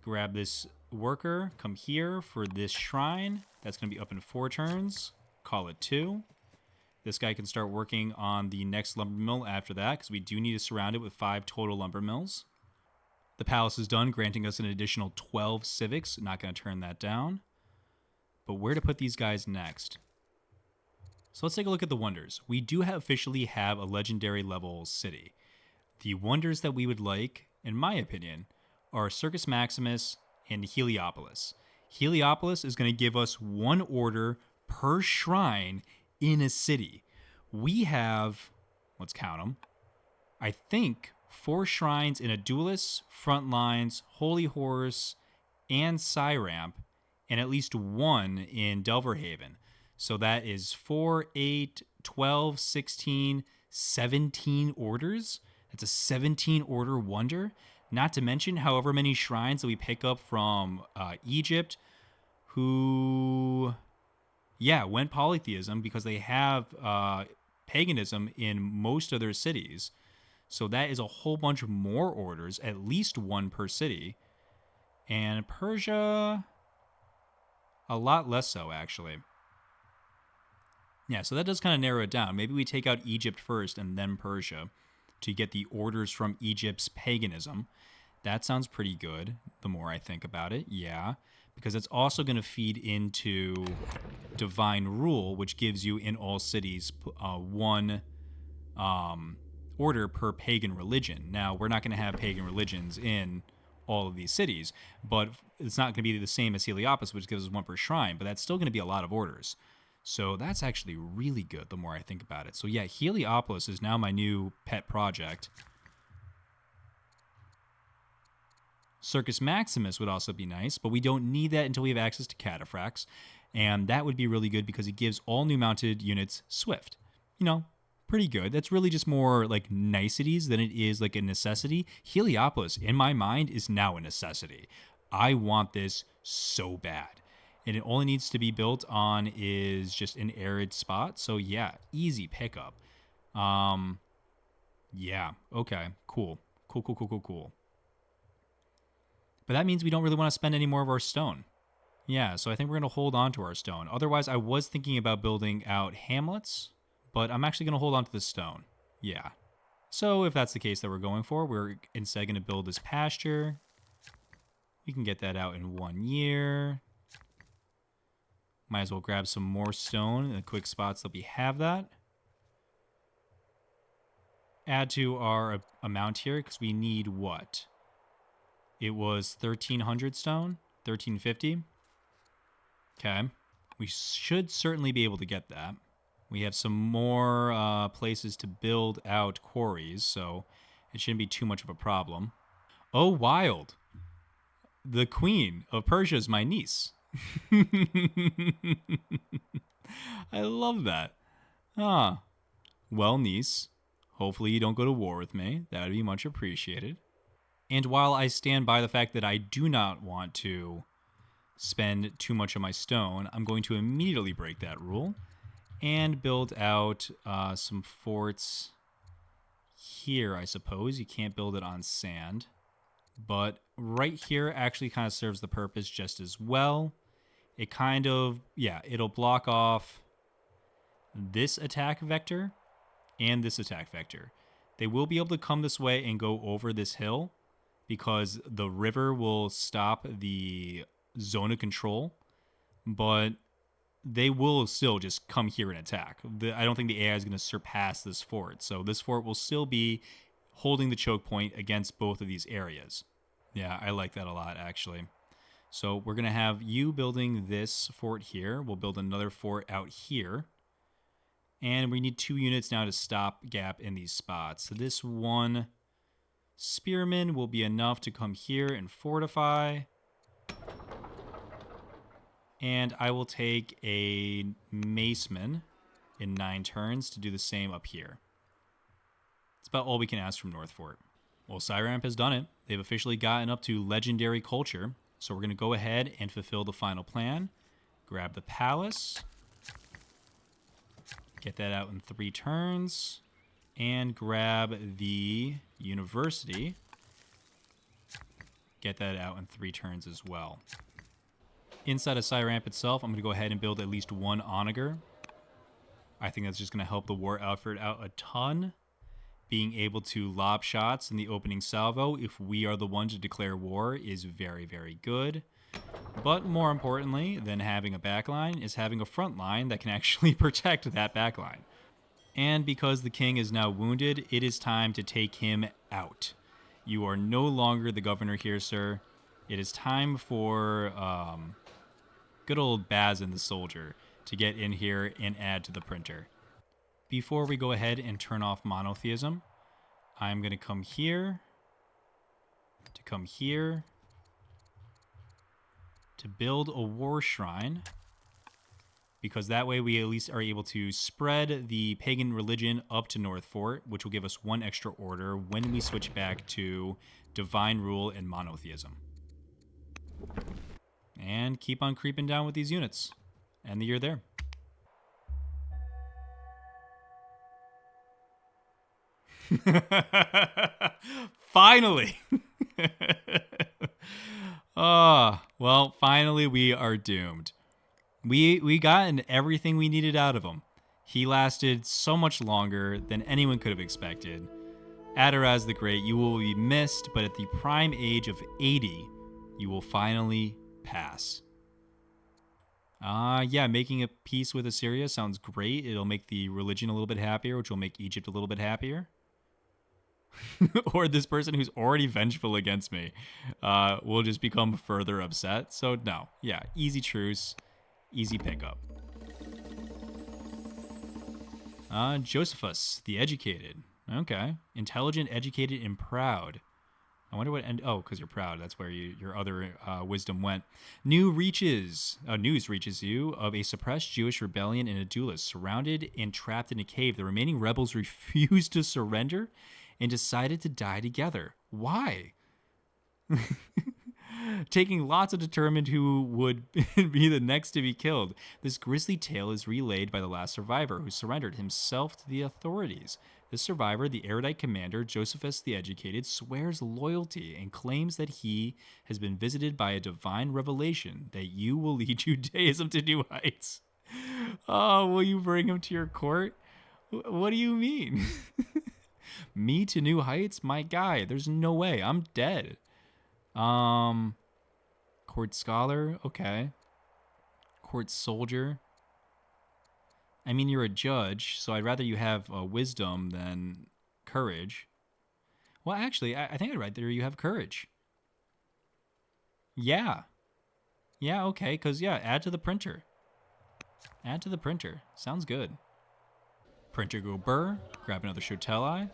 Grab this worker. Come here for this shrine. That's going to be up in 4 turns. Call it 2. This guy can start working on the next lumber mill after that because we do need to surround it with 5 total lumber mills. The palace is done, granting us an additional 12 civics. Not going to turn that down. But where to put these guys next? So let's take a look at the wonders. We do officially have a legendary level city. The wonders that we would like, in my opinion, are Circus Maximus and Heliopolis. Heliopolis is going to give us 1 order per shrine in a city. We have, let's count them, I think 4 shrines in Adulis, Frontlines, Holy Horse, and Cyramp, and at least 1 in Delverhaven. So that is 4, 8, 12, 16, 17 orders. That's a 17 order wonder. Not to mention however many shrines that we pick up from Egypt, who, went polytheism because they have paganism in most of their cities. So that is a whole bunch more orders, at least 1 per city. And Persia, a lot less so, actually. Yeah, so that does kind of narrow it down. Maybe we take out Egypt first and then Persia to get the orders from Egypt's paganism. That sounds pretty good, the more I think about it. Yeah, because it's also going to feed into divine rule, which gives you in all cities one order per pagan religion. Now, we're not going to have pagan religions in all of these cities, but it's not going to be the same as Heliopolis, which gives us one per shrine, but that's still going to be a lot of orders. So that's actually really good the more I think about it. So yeah, Heliopolis is now my new pet project. Circus Maximus would also be nice, but we don't need that until we have access to Cataphracts. And that would be really good because it gives all new mounted units Swift. You know, pretty good. That's really just more like niceties than it is like a necessity. Heliopolis, in my mind, is now a necessity. I want this so bad. And it only needs to be built on is just an arid spot. So yeah, easy pickup. Yeah, okay, cool. Cool. But that means we don't really want to spend any more of our stone. Yeah, so I think we're going to hold on to our stone. Otherwise, I was thinking about building out hamlets, but I'm actually going to hold on to the stone. Yeah. So if that's the case that we're going for, we're instead going to build this pasture. We can get that out in 1 year. Might as well grab some more stone in the quick spots that we have that. Add to our amount here because we need what? It was 1,300 stone? 1,350? Okay. We should certainly be able to get that. We have some more places to build out quarries, so it shouldn't be too much of a problem. Oh, wild. The queen of Persia is my niece. I love that. Ah. Well, niece, hopefully you don't go to war with me. That would be much appreciated. And while I stand by the fact that I do not want to spend too much of my stone, I'm going to immediately break that rule and build out some forts here, I suppose. You can't build it on sand. But right here actually kind of serves the purpose just as well. It kind of, yeah, it'll block off this attack vector and this attack vector. They will be able to come this way and go over this hill because the river will stop the zone of control, but they will still just come here and attack. I don't think the AI is going to surpass this fort, so this fort will still be holding the choke point against both of these areas. Yeah, I like that a lot, actually. So we're going to have you building this fort here. We'll build another fort out here. And we need 2 units now to stop gap in these spots. So this one spearman will be enough to come here and fortify. And I will take a maceman in 9 turns to do the same up here. It's about all we can ask from North Fort. Well, Cyramp has done it. They've officially gotten up to legendary culture. So we're going to go ahead and fulfill the final plan. Grab the palace. Get that out in 3 turns. And grab the university. Get that out in 3 turns as well. Inside of Cyramp itself, I'm going to go ahead and build at least 1 onager. I think that's just going to help the war effort out a ton. Being able to lob shots in the opening salvo, if we are the one to declare war, is very, very good. But more importantly than having a backline is having a front line that can actually protect that backline. And because the king is now wounded, it is time to take him out. You are no longer the governor here, sir. It is time for good old Bazin the soldier to get in here and add to the printer. Before we go ahead and turn off monotheism, I'm going to come here, to build a war shrine, because that way we at least are able to spread the pagan religion up to North Fort, which will give us 1 extra order when we switch back to divine rule and monotheism. And keep on creeping down with these units. And you're there. Finally. Well, finally we are doomed. We gotten everything we needed out of him. He lasted so much longer than anyone could have expected. Adaraz the Great, you will be missed, but at the prime age of 80, you will finally pass. Yeah, making a peace with Assyria sounds great. It'll make the religion a little bit happier, which will make Egypt a little bit happier. Or this person who's already vengeful against me will just become further upset. So, no. Yeah, easy truce, easy pickup. Josephus, the educated. Okay. Intelligent, educated, and proud. I wonder what because you're proud. That's where your other wisdom went. News reaches you of a suppressed Jewish rebellion in Adulis, surrounded and trapped in a cave. The remaining rebels refused to surrender and decided to die together. Why? Taking lots of determined who would be the next to be killed. This grisly tale is relayed by the last survivor, who surrendered himself to the authorities. This survivor, the erudite commander, Josephus the Educated, swears loyalty and claims that he has been visited by a divine revelation that you will lead Judaism to new heights. Oh, will you bring him to your court? What do you mean? Me to new heights? My guy, there's no way. I'm dead. Court scholar, okay. Court soldier. I mean, you're a judge, so I'd rather you have wisdom than courage. Well, actually, I think I'd rather you have courage. Yeah. Yeah, okay, because, yeah, add to the printer. Add to the printer. Sounds good. Printer go burr. Grab another Shoteli.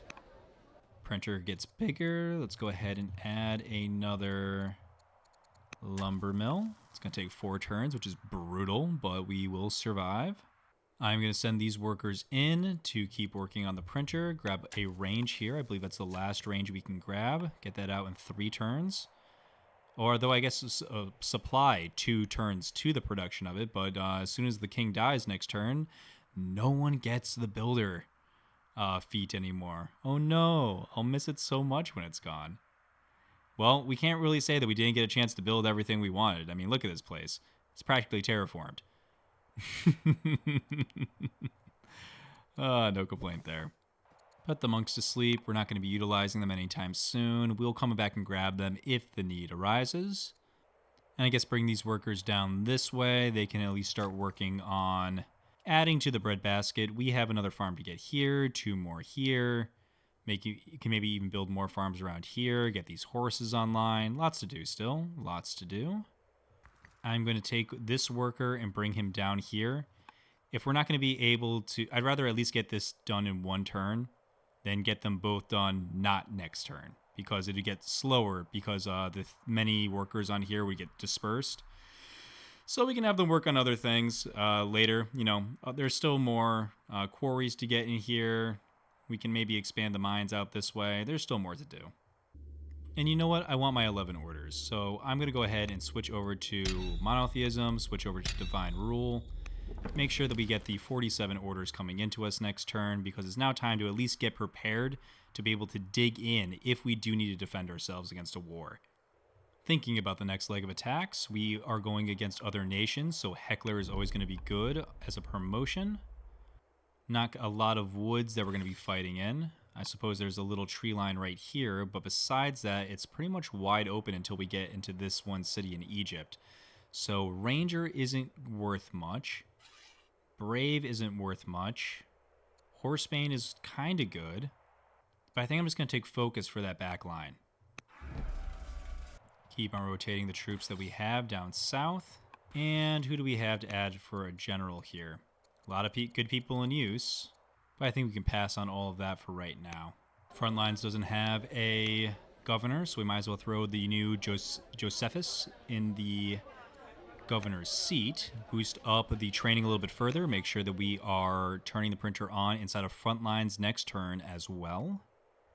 Printer gets bigger. Let's go ahead and add another lumber mill. It's going to take 4 turns, which is brutal, but we will survive. I'm going to send these workers in to keep working on the printer. Grab a range here. I believe that's the last range we can grab. Get that out in 3 turns. Or though I guess supply 2 turns to the production of it. But as soon as the king dies next turn, no one gets the builder feat anymore. Oh no, I'll miss it so much when it's gone. Well, we can't really say that we didn't get a chance to build everything we wanted. I mean, look at this place. It's practically terraformed. No complaint there. Put the monks to sleep. We're not going to be utilizing them anytime soon. We'll come back and grab them if the need arises. And I guess bring these workers down this way. They can at least start working on adding to the breadbasket. We have another farm to get here, 2 more here. You can maybe even build more farms around here. Get these horses online. Lots to do still. Lots to do. I'm going to take this worker and bring him down here. If we're not going to be able to, I'd rather at least get this done in 1 turn than get them both done not next turn, because it would get slower because the many workers on here would get dispersed. So we can have them work on other things later. You know, there's still more quarries to get in here. We can maybe expand the mines out this way. There's still more to do. And you know what? I want my 11 orders. So I'm going to go ahead and switch over to monotheism, switch over to divine rule. Make sure that we get the 47 orders coming into us next turn, because it's now time to at least get prepared to be able to dig in if we do need to defend ourselves against a war. Thinking about the next leg of attacks, we are going against other nations, so Heckler is always going to be good as a promotion. Not a lot of woods that we're going to be fighting in. I suppose there's a little tree line right here, but besides that, it's pretty much wide open until we get into this one city in Egypt. So Ranger isn't worth much. Brave isn't worth much. Horsebane is kind of good. But I think I'm just going to take focus for that back line. Keep on rotating the troops that we have down south. And who do we have to add for a general here? A lot of good people in use. But I think we can pass on all of that for right now. Frontlines doesn't have a governor, so we might as well throw the new Josephus in the governor's seat, boost up the training a little bit further, make sure that we are turning the printer on inside of Frontlines next turn as well.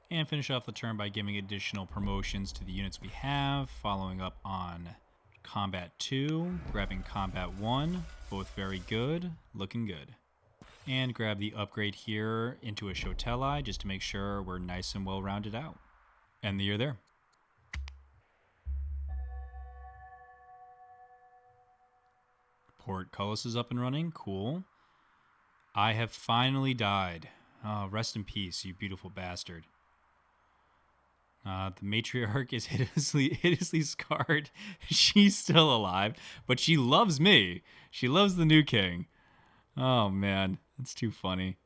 And finish off the turn by giving additional promotions to the units we have, following up on Combat 2, grabbing Combat 1, both very good, looking good. And grab the upgrade here into a Shoteli just to make sure we're nice and well rounded out. And you're there. Portcullis is up and running. Cool. I have finally died. Oh, rest in peace, you beautiful bastard. The matriarch is hideously scarred. She's still alive, but she loves me. She loves the new king. Oh, man. That's too funny.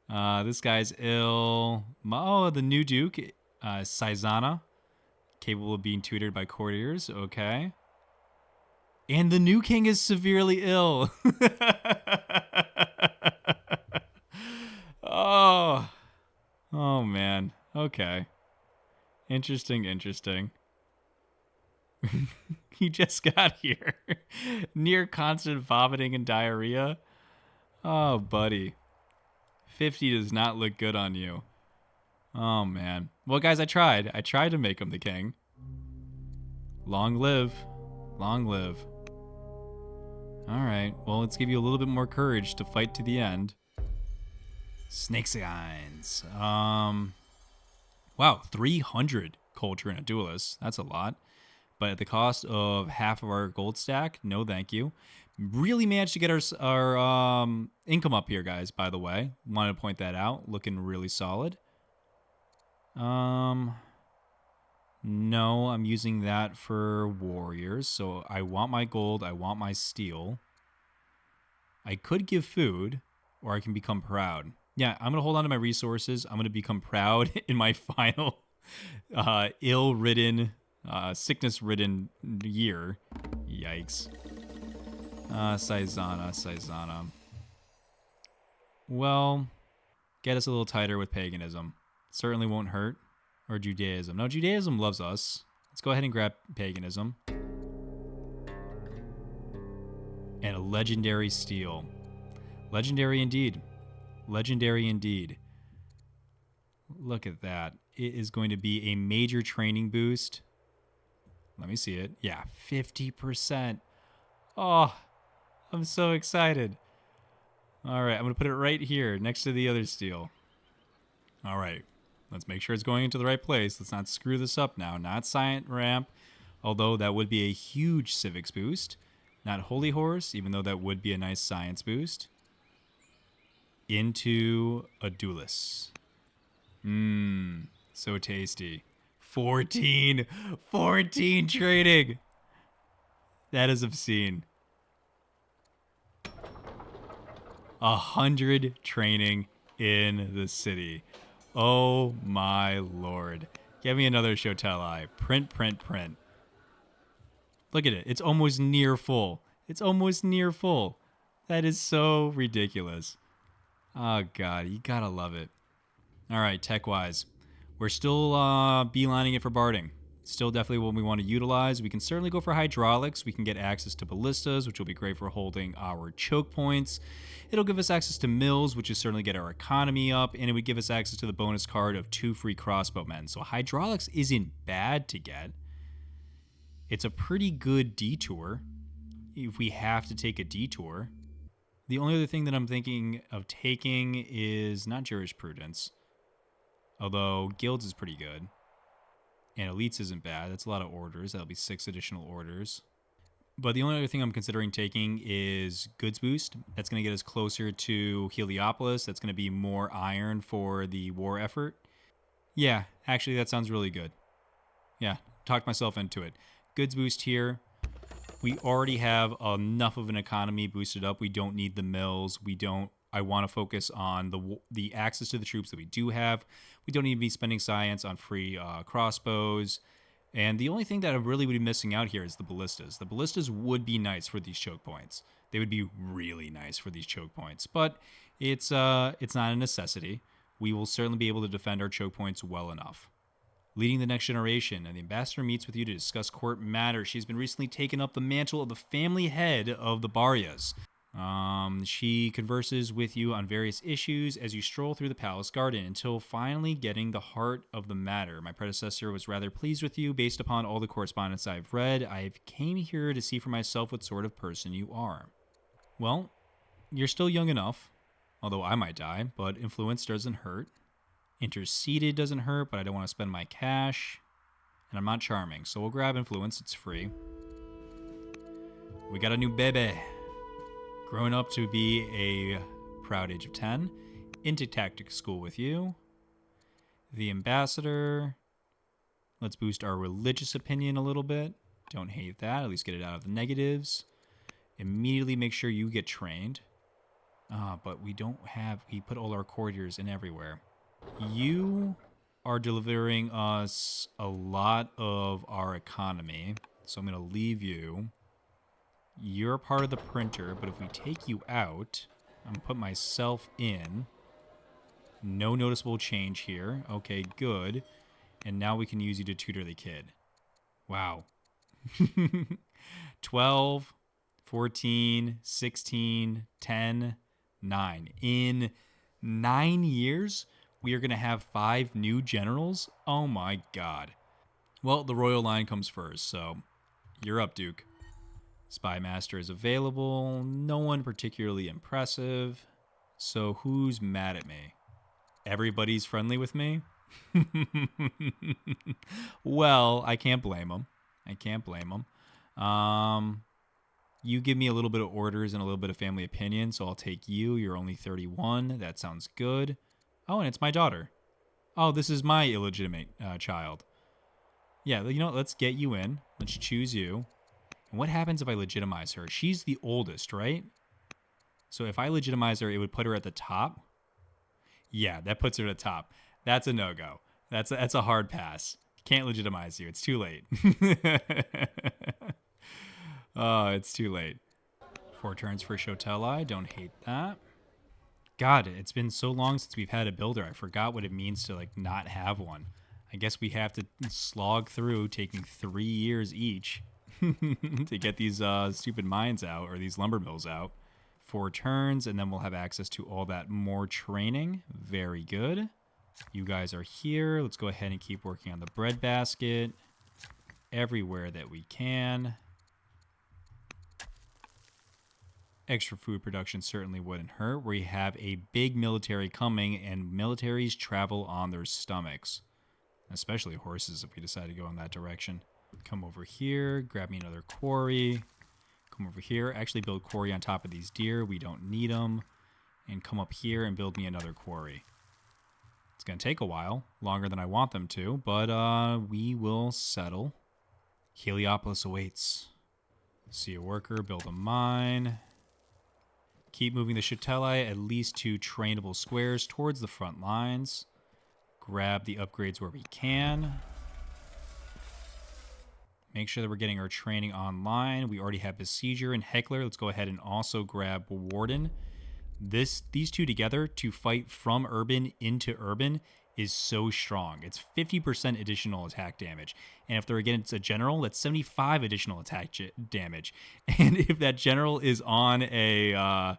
This guy's ill. Oh, the new duke, Saizana, capable of being tutored by courtiers. Okay. And the new king is severely ill. Oh. Oh, man. Okay. Interesting. He just got here. Near constant vomiting and diarrhea. Oh, buddy. 50 does not look good on you. Oh, man. Well, guys, I tried. I tried to make him the king. Long live. Long live. All right. Well, let's give you a little bit more courage to fight to the end. Shenanigans. Wow, 300 culture in a duelist. That's a lot. But at the cost of half of our gold stack, no thank you. Really managed to get our income up here, guys, by the way. Wanted to point that out. Looking really solid. No, I'm using that for warriors. So I want my gold. I want my steel. I could give food, or I can become proud. Yeah, I'm going to hold on to my resources. I'm going to become proud in my final ill-ridden, sickness-ridden year. Yikes. Saizana. Well, get us a little tighter with paganism. Certainly won't hurt. Or Judaism. No, Judaism loves us. Let's go ahead and grab paganism. And a legendary steel. Legendary indeed. Legendary indeed. Look at that. It is going to be a major training boost. Let me see it. Yeah, 50%. Oh, I'm so excited. All right, I'm going to put it right here next to the other steel. All right, let's make sure it's going into the right place. Let's not screw this up now. Not Science Ramp, although that would be a huge civics boost. Not Holy Horse, even though that would be a nice science boost. Into a duelist. So tasty. 14 trading. That is obscene. 100 training in the city. Oh my lord. Give me another Shotel. Print. Look at it. It's almost near full. That is so ridiculous. Oh god, you gotta love it. All right, tech-wise. We're still beelining it for barding. Still definitely what we want to utilize. We can certainly go for hydraulics. We can get access to ballistas, which will be great for holding our choke points. It'll give us access to mills, which will certainly get our economy up, and it would give us access to the bonus card of 2 free crossbowmen. So hydraulics isn't bad to get. It's a pretty good detour if we have to take a detour. The only other thing that I'm thinking of taking is not jurisprudence, although guilds is pretty good. And elites isn't bad. That's a lot of orders. That'll be 6 additional orders. But the only other thing I'm considering taking is goods boost. That's going to get us closer to Heliopolis. That's going to be more iron for the war effort. Yeah, actually that sounds really good. Yeah, talked myself into it. Goods boost here. We already have enough of an economy boosted up. We don't need the mills. I want to focus on the access to the troops that we do have. We don't need to be spending science on free crossbows. And the only thing that I really would be missing out here is the ballistas. The ballistas would be nice for these choke points. They would be really nice for these choke points. But it's not a necessity. We will certainly be able to defend our choke points well enough. Leading the next generation, and the ambassador meets with you to discuss court matters. She's been recently taken up the mantle of the family head of the Barrias. She converses with you on various issues as you stroll through the palace garden until finally getting the heart of the matter. My predecessor was rather pleased with you based upon all the correspondence I've read. I came here to see for myself what sort of person you are. Well, you're still young enough, although I might die, but influence doesn't hurt. Interceded doesn't hurt, but I don't want to spend my cash. And I'm not charming, so we'll grab influence. It's free. We got a new baby. Grown up to be a proud age of 10. Into tactics school with you. The ambassador. Let's boost our religious opinion a little bit. Don't hate that. At least get it out of the negatives. Immediately make sure you get trained. But we don't have... We put all our courtiers in everywhere. You are delivering us a lot of our economy. So I'm going to leave you. You're part of the printer, but if we take you out, I'm going to put myself in. No noticeable change here. Okay, good. And now we can use you to tutor the kid. Wow. 12, 14, 16, 10, 9. In 9 years, we are going to have 5 new generals? Oh my god. Well, the royal line comes first, so you're up, Duke. Spy Master is available. No one particularly impressive. So who's mad at me? Everybody's friendly with me? Well, I can't blame them. I can't blame them. You give me a little bit of orders and a little bit of family opinion, so I'll take you. You're only 31. That sounds good. Oh, and it's my daughter. Oh, this is my illegitimate child. Yeah, you know what? Let's get you in. Let's choose you. And what happens if I legitimize her? She's the oldest, right? So if I legitimize her, it would put her at the top. Yeah, that puts her at the top. That's a no-go. That's a hard pass. Can't legitimize you. It's too late. Oh, it's too late. 4 turns for Shotelai. Don't hate that. God, it's been so long since we've had a builder. I forgot what it means to like not have one. I guess we have to slog through, taking 3 years each to get these stupid mines out, or these lumber mills out. 4 turns, and then we'll have access to all that more training. Very good. You guys are here. Let's go ahead and keep working on the breadbasket everywhere that we can. Extra food production certainly wouldn't hurt. We have a big military coming, and militaries travel on their stomachs. Especially horses if we decide to go in that direction. Come over here, grab me another quarry. Come over here, actually build quarry on top of these deer. We don't need them. And come up here and build me another quarry. It's going to take a while, longer than I want them to, but we will settle. Heliopolis awaits. See a worker, build a mine. Keep moving the Shotelai at least 2 trainable squares towards the front lines. Grab the upgrades where we can. Make sure that we're getting our training online. We already have Besieger and Heckler. Let's go ahead and also grab Warden. These two together to fight from urban into urban is so strong. It's 50% additional attack damage. And if they're against a general, that's 75 additional attack damage. And if that general is on an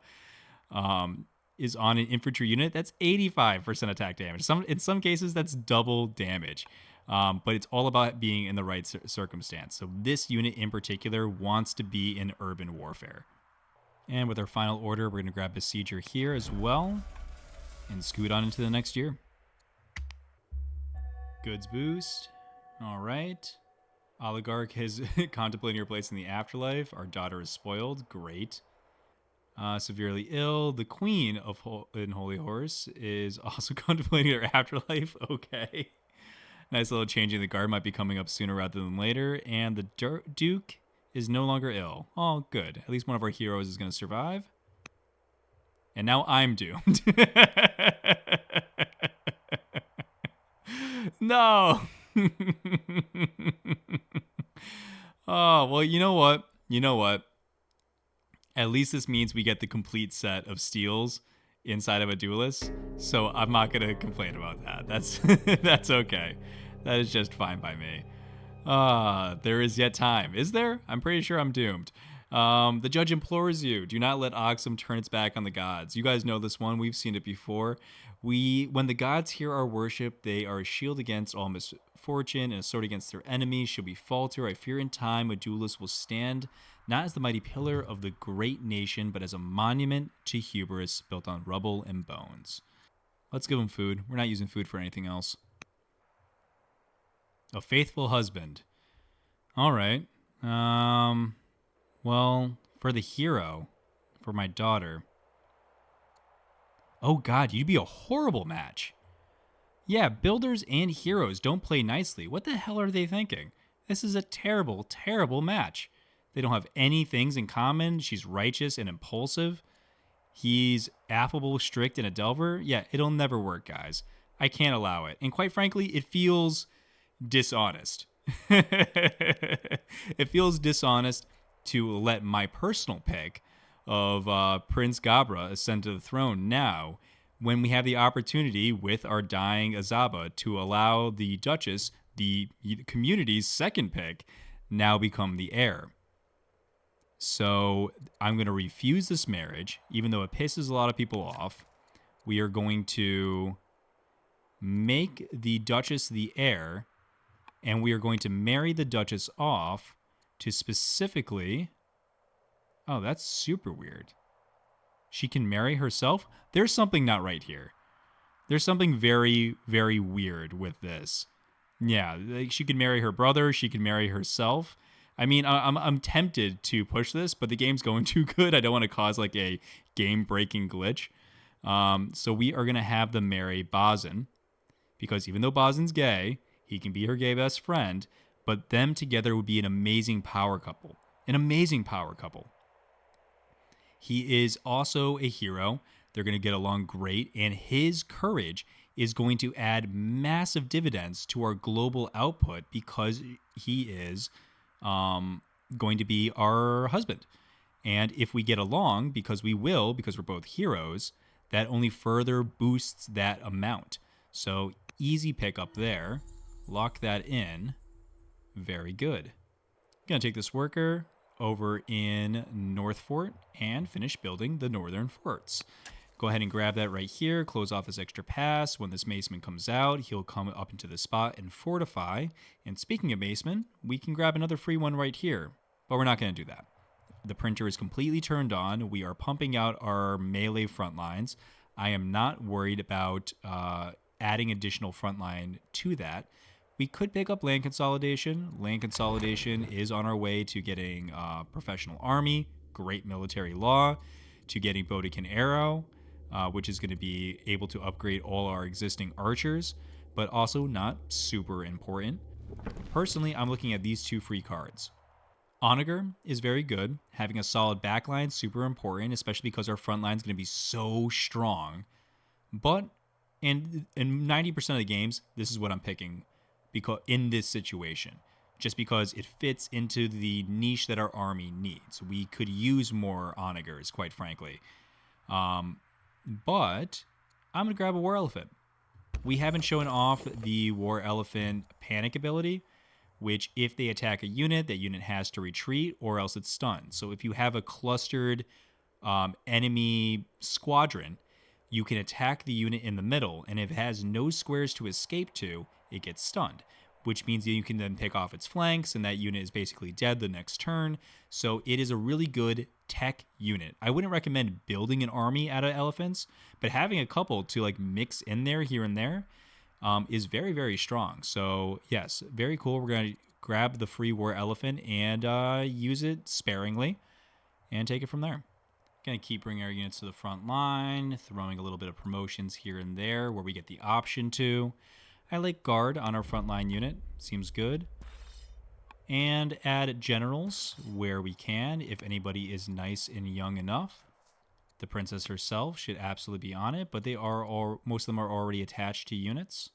infantry unit, that's 85% attack damage. In some cases, that's double damage. But it's all about being in the right circumstance. So this unit in particular wants to be in urban warfare. And with our final order, we're going to grab Besieger here as well and scoot on into the next year. Goods boost. All right. Oligarch is contemplating her place in the afterlife. Our daughter is spoiled. Great. Severely ill. The queen of in Holy Horse is also contemplating her afterlife. Okay. Nice little change in the guard might be coming up sooner rather than later. And the Duke is no longer ill. Oh, good. At least one of our heroes is going to survive. And now I'm doomed. No. Oh, well, you know what? You know what? At least this means we get the complete set of steals inside of a duelist. So I'm not going to complain about that. That's okay. That is just fine by me. There is yet time. Is there? I'm pretty sure I'm doomed. The judge implores you, do not let Aksum turn its back on the gods. You guys know this one. We've seen it before. When the gods hear our worship, they are a shield against all misfortune and a sword against their enemies. Should we falter, I fear in time a duelist will stand, not as the mighty pillar of the great nation, but as a monument to hubris built on rubble and bones. Let's give him food. We're not using food for anything else. A faithful husband. All right. Well, for for my daughter. Oh god, you'd be a horrible match. Yeah, builders and heroes don't play nicely. What the hell are they thinking? This is a terrible, terrible match. They don't have any things in common. She's righteous and impulsive. He's affable, strict, and a delver. Yeah, it'll never work, guys. I can't allow it. And quite frankly, it feels dishonest. It feels dishonest to let my personal pick of Prince Gabra ascend to the throne now when we have the opportunity with our dying Azaba to allow the Duchess, the community's second pick, now become the heir. So I'm going to refuse this marriage, even though it pisses a lot of people off. We are going to make the Duchess the heir, and we are going to marry the Duchess off to specifically... Oh, that's super weird. She can marry herself? There's something not right here. There's something very, very weird with this. Yeah, she could marry her brother. She could marry herself. I mean, I'm tempted to push this, but the game's going too good. I don't want to cause like a game-breaking glitch. So we are going to have them marry Bazin, because even though Bazin's gay, he can be her gay best friend, but them together would be an amazing power couple. An amazing power couple. He is also a hero. They're going to get along great, and his courage is going to add massive dividends to our global output because he is going to be our husband. And if we get along, because we will, because we're both heroes, that only further boosts that amount. So easy pick up there. Lock that in. Very good. Gonna take this worker over in North Fort and finish building the northern forts. Go ahead and grab that right here. Close off this extra pass. When this maceman comes out, he'll come up into the spot and fortify. And speaking of maceman, we can grab another free one right here. But we're not going to do that. The printer is completely turned on. We are pumping out our melee front lines. I am not worried about adding additional front line to that. We could pick up land consolidation. Land consolidation is on our way to getting professional army, great military law, to getting Bodekin Arrow, which is going to be able to upgrade all our existing archers, but also not super important. Personally, I'm looking at these two free cards. Onager is very good. Having a solid backline, super important, especially because our front line is going to be so strong. But in 90% of the games, this is what I'm picking because in this situation, just because it fits into the niche that our army needs. We could use more Onagers, quite frankly. But I'm going to grab a War Elephant. We haven't shown off the War Elephant panic ability, which if they attack a unit, that unit has to retreat or else it's stunned. So if you have a clustered enemy squadron, you can attack the unit in the middle, and if it has no squares to escape to, it gets stunned, which means that you can then pick off its flanks, and that unit is basically dead the next turn. So it is a really good tech unit. I wouldn't recommend building an army out of elephants, but having a couple to like mix in there here and there is very, very strong. So yes, very cool. We're going to grab the free war elephant and use it sparingly and take it from there. Going to keep bringing our units to the front line, throwing a little bit of promotions here and there where we get the option to. I like guard on our frontline unit. Seems good. And add generals where we can, if anybody is nice and young enough. The princess herself should absolutely be on it, but they are all, most of them are already attached to units.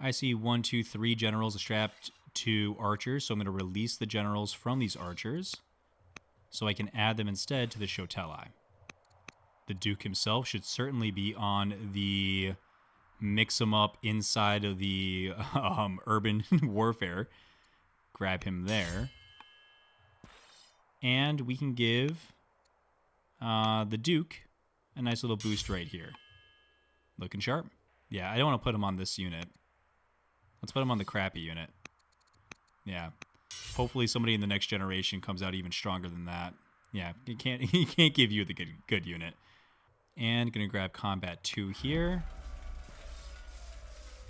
I see 1, 2, 3 generals strapped to archers, so I'm going to release the generals from these archers so I can add them instead to the Shotelai. The Duke himself should certainly be on the mix them up inside of the urban warfare. Grab him there. And we can give the Duke a nice little boost right here. Looking sharp. Yeah, I don't want to put him on this unit. Let's put him on the crappy unit. Yeah. Hopefully somebody in the next generation comes out even stronger than that. Yeah, he can't give you the good unit. And gonna grab combat 2 here.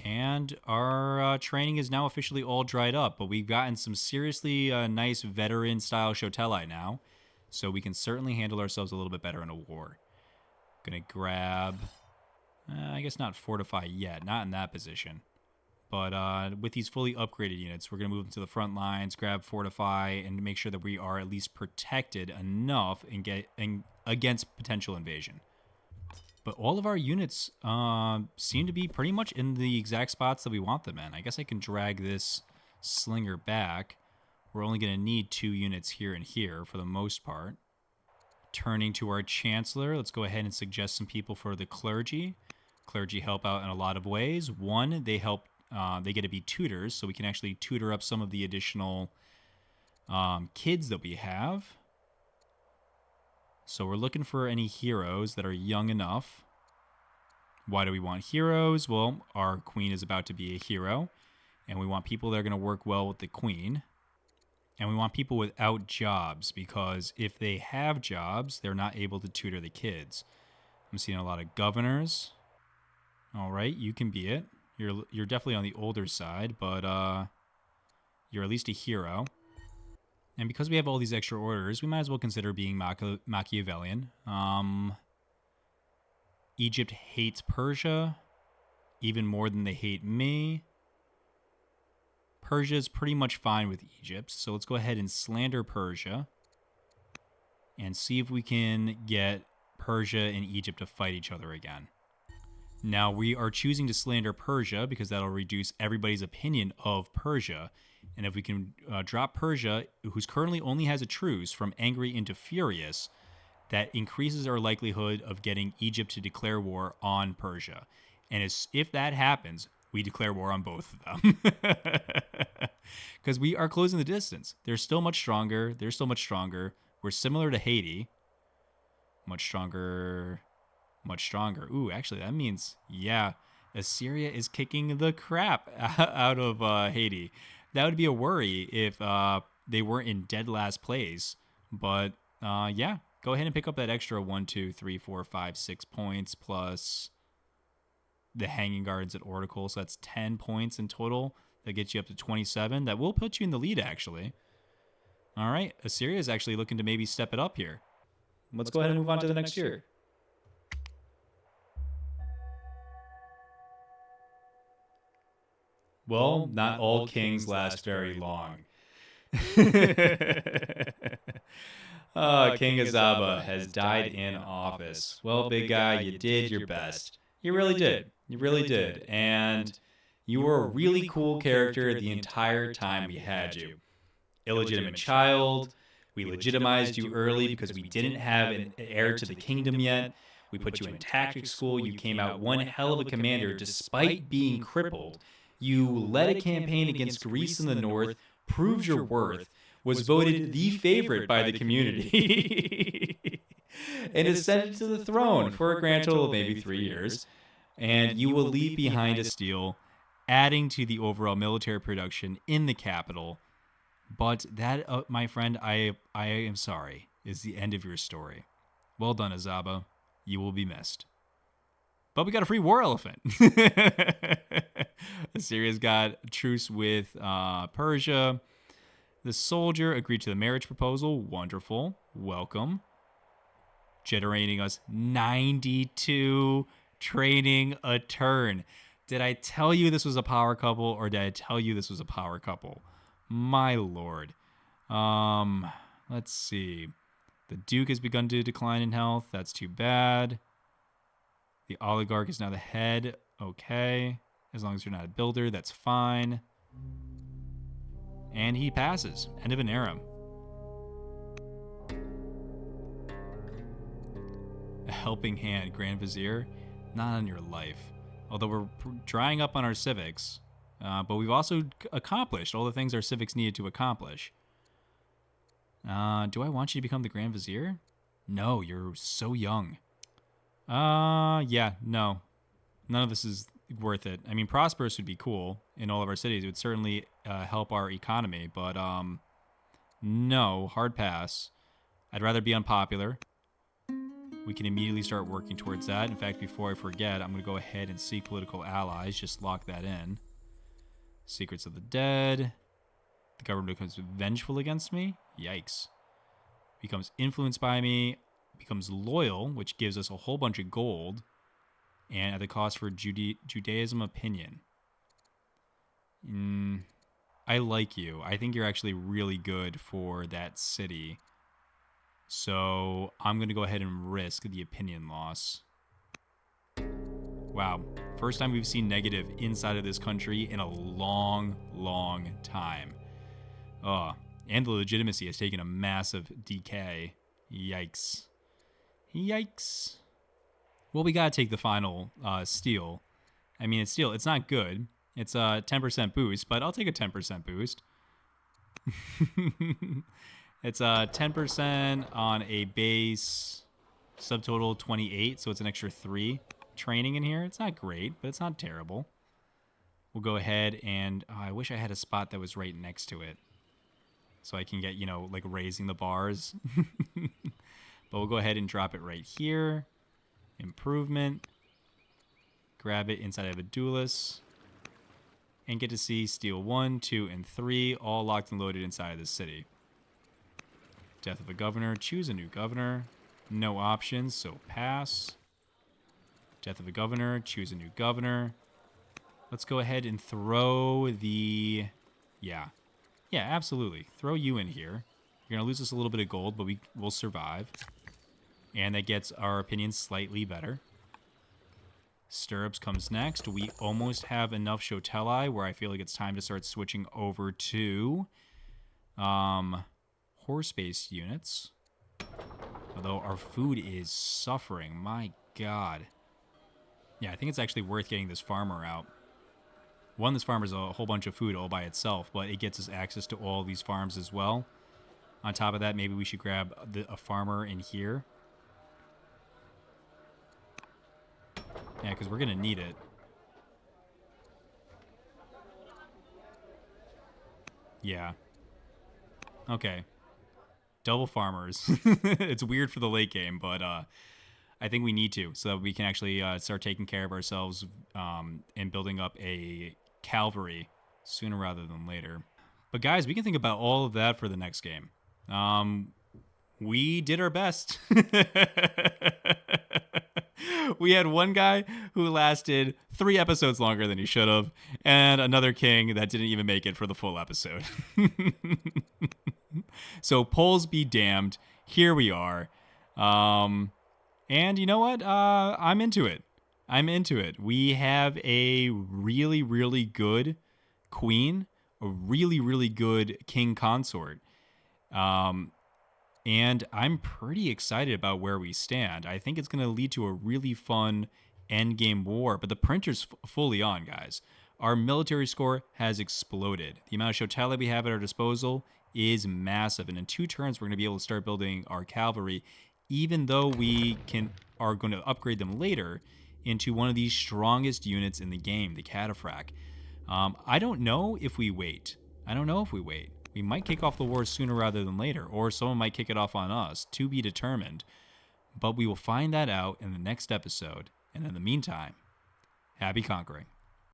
And our training is now officially all dried up, but we've gotten some seriously nice veteran-style Shotelai now. So we can certainly handle ourselves a little bit better in a war. Gonna grab... I guess not fortify yet. Not in that position. But with these fully upgraded units, we're going to move into the front lines, grab fortify, and make sure that we are at least protected enough against potential invasion. But all of our units seem to be pretty much in the exact spots that we want them in. I guess I can drag this slinger back. We're only going to need 2 units here and here for the most part. Turning to our chancellor, let's go ahead and suggest some people for the clergy. Clergy help out in a lot of ways. One, they help. They get to be tutors, so we can actually tutor up some of the additional kids that we have. So we're looking for any heroes that are young enough. Why do we want heroes? Well, our queen is about to be a hero, and we want people that are going to work well with the queen. And we want people without jobs, because if they have jobs, they're not able to tutor the kids. I'm seeing a lot of governors. All right, you can be it. You're definitely on the older side, but you're at least a hero. And because we have all these extra orders, we might as well consider being Machiavellian. Egypt hates Persia even more than they hate me. Persia is pretty much fine with Egypt, so let's go ahead and slander Persia and see if we can get Persia and Egypt to fight each other again. Now, we are choosing to slander Persia because that'll reduce everybody's opinion of Persia. And if we can drop Persia, who's currently only has a truce, from angry into furious, that increases our likelihood of getting Egypt to declare war on Persia. And if that happens, we declare war on both of them. Because we are closing the distance. They're still much stronger. They're still much stronger. We're similar to Haiti. Much stronger... Much stronger. Ooh, actually, that means, yeah, Assyria is kicking the crap out of Haiti. That would be a worry if they weren't in dead last place. But, yeah, go ahead and pick up that extra 1, 2, 3, 4, 5, 6 points plus the Hanging Gardens at Oracle. So that's 10 points in total. That gets you up to 27. That will put you in the lead, actually. All right, Assyria is actually looking to maybe step it up here. Let's go ahead and move on to the next year. Well, not all kings last very long. King Azaba has died in office. Well, big guy, you did your best. You really did. You really did. And you were a really cool character the entire time we had you. Illegitimate child. We legitimized you early because we didn't have an heir to the kingdom yet. We put you in tactics school. You came out one hell of a commander despite being crippled. You led a campaign against Greece in the north, proved your worth, was voted the favorite by the community, and ascended to the throne for a grand total of maybe 3 years. And you will leave behind a steal, adding to the overall military production in the capital. But that, my friend, I am sorry, is the end of your story. Well done, Azaba. You will be missed. But we got a free war elephant. Assyria's got a truce with Persia. The soldier agreed to the marriage proposal. Wonderful. Welcome. Generating us 92 training a turn. Did I tell you this was a power couple, or did I tell you this was a power couple? My lord. Let's see. The Duke has begun to decline in health. That's too bad. The oligarch is now the head. Okay. As long as you're not a builder, that's fine. And he passes. End of an era. A helping hand, Grand Vizier. Not on your life. Although we're drying up on our civics. But we've also accomplished all the things our civics needed to accomplish. Do I want you to become the Grand Vizier? No, you're so young. Yeah, no. None of this is worth it. I mean, prosperous would be cool in all of our cities. It would certainly help our economy, but no, hard pass. I'd rather be unpopular. We can immediately start working towards that. In fact, before I forget, I'm going to go ahead and seek political allies. Just lock that in. Secrets of the Dead. The government becomes vengeful against me? Yikes. becomes influenced by me, becomes loyal, which gives us a whole bunch of gold, and at the cost for Judaism opinion. I like you. I think you're actually really good for that city. So I'm going to go ahead and risk the opinion loss. Wow. First time we've seen negative inside of this country in a long, long time. And the legitimacy has taken a massive decay. Yikes. Yikes. Well, we got to take the final steal. I mean, it's steel. It's not good. It's a 10% boost, but I'll take a 10% boost. It's a 10% on a base subtotal 28, so it's an extra 3 training in here. It's not great, but it's not terrible. We'll go ahead and I wish I had a spot that was right next to it, so I can get, you know, like raising the bars. But we'll go ahead and drop it right here. Improvement. Grab it inside of a duelist. And get to see Steel 1, 2, and 3 all locked and loaded inside of the city. Death of a governor. Choose a new governor. No options, so pass. Death of a governor. Choose a new governor. Let's go ahead and throw the... Yeah, absolutely. Throw you in here. You're going to lose us a little bit of gold, but we'll survive. And that gets our opinion slightly better. Stirrups comes next. We almost have enough Shotelai where I feel like it's time to start switching over to horse-based units. Although our food is suffering. My God. Yeah, I think it's actually worth getting this farmer out. One, this farmer's a whole bunch of food all by itself, but it gets us access to all these farms as well. On top of that, maybe we should grab a farmer in here. Yeah, because we're going to need it. Yeah. Okay. Double farmers. It's weird for the late game, but I think we need to so that we can actually start taking care of ourselves and building up a cavalry sooner rather than later. But guys, we can think about all of that for the next game. We did our best. We had one guy who lasted 3 episodes longer than he should have, and another king that didn't even make it for the full episode. So polls be damned. Here we are. And you know what? I'm into it. We have a really, really good queen, a really, really good king consort. And I'm pretty excited about where we stand. I think it's going to lead to a really fun endgame war, but the printer's fully on, guys. Our military score has exploded. The amount of Shotelai we have at our disposal is massive, and in 2 turns, we're going to be able to start building our cavalry, even though we are going to upgrade them later into one of the strongest units in the game, the Cataphract. I don't know if we wait. We might kick off the war sooner rather than later, or someone might kick it off on us, to be determined. But we will find that out in the next episode. And in the meantime, happy conquering.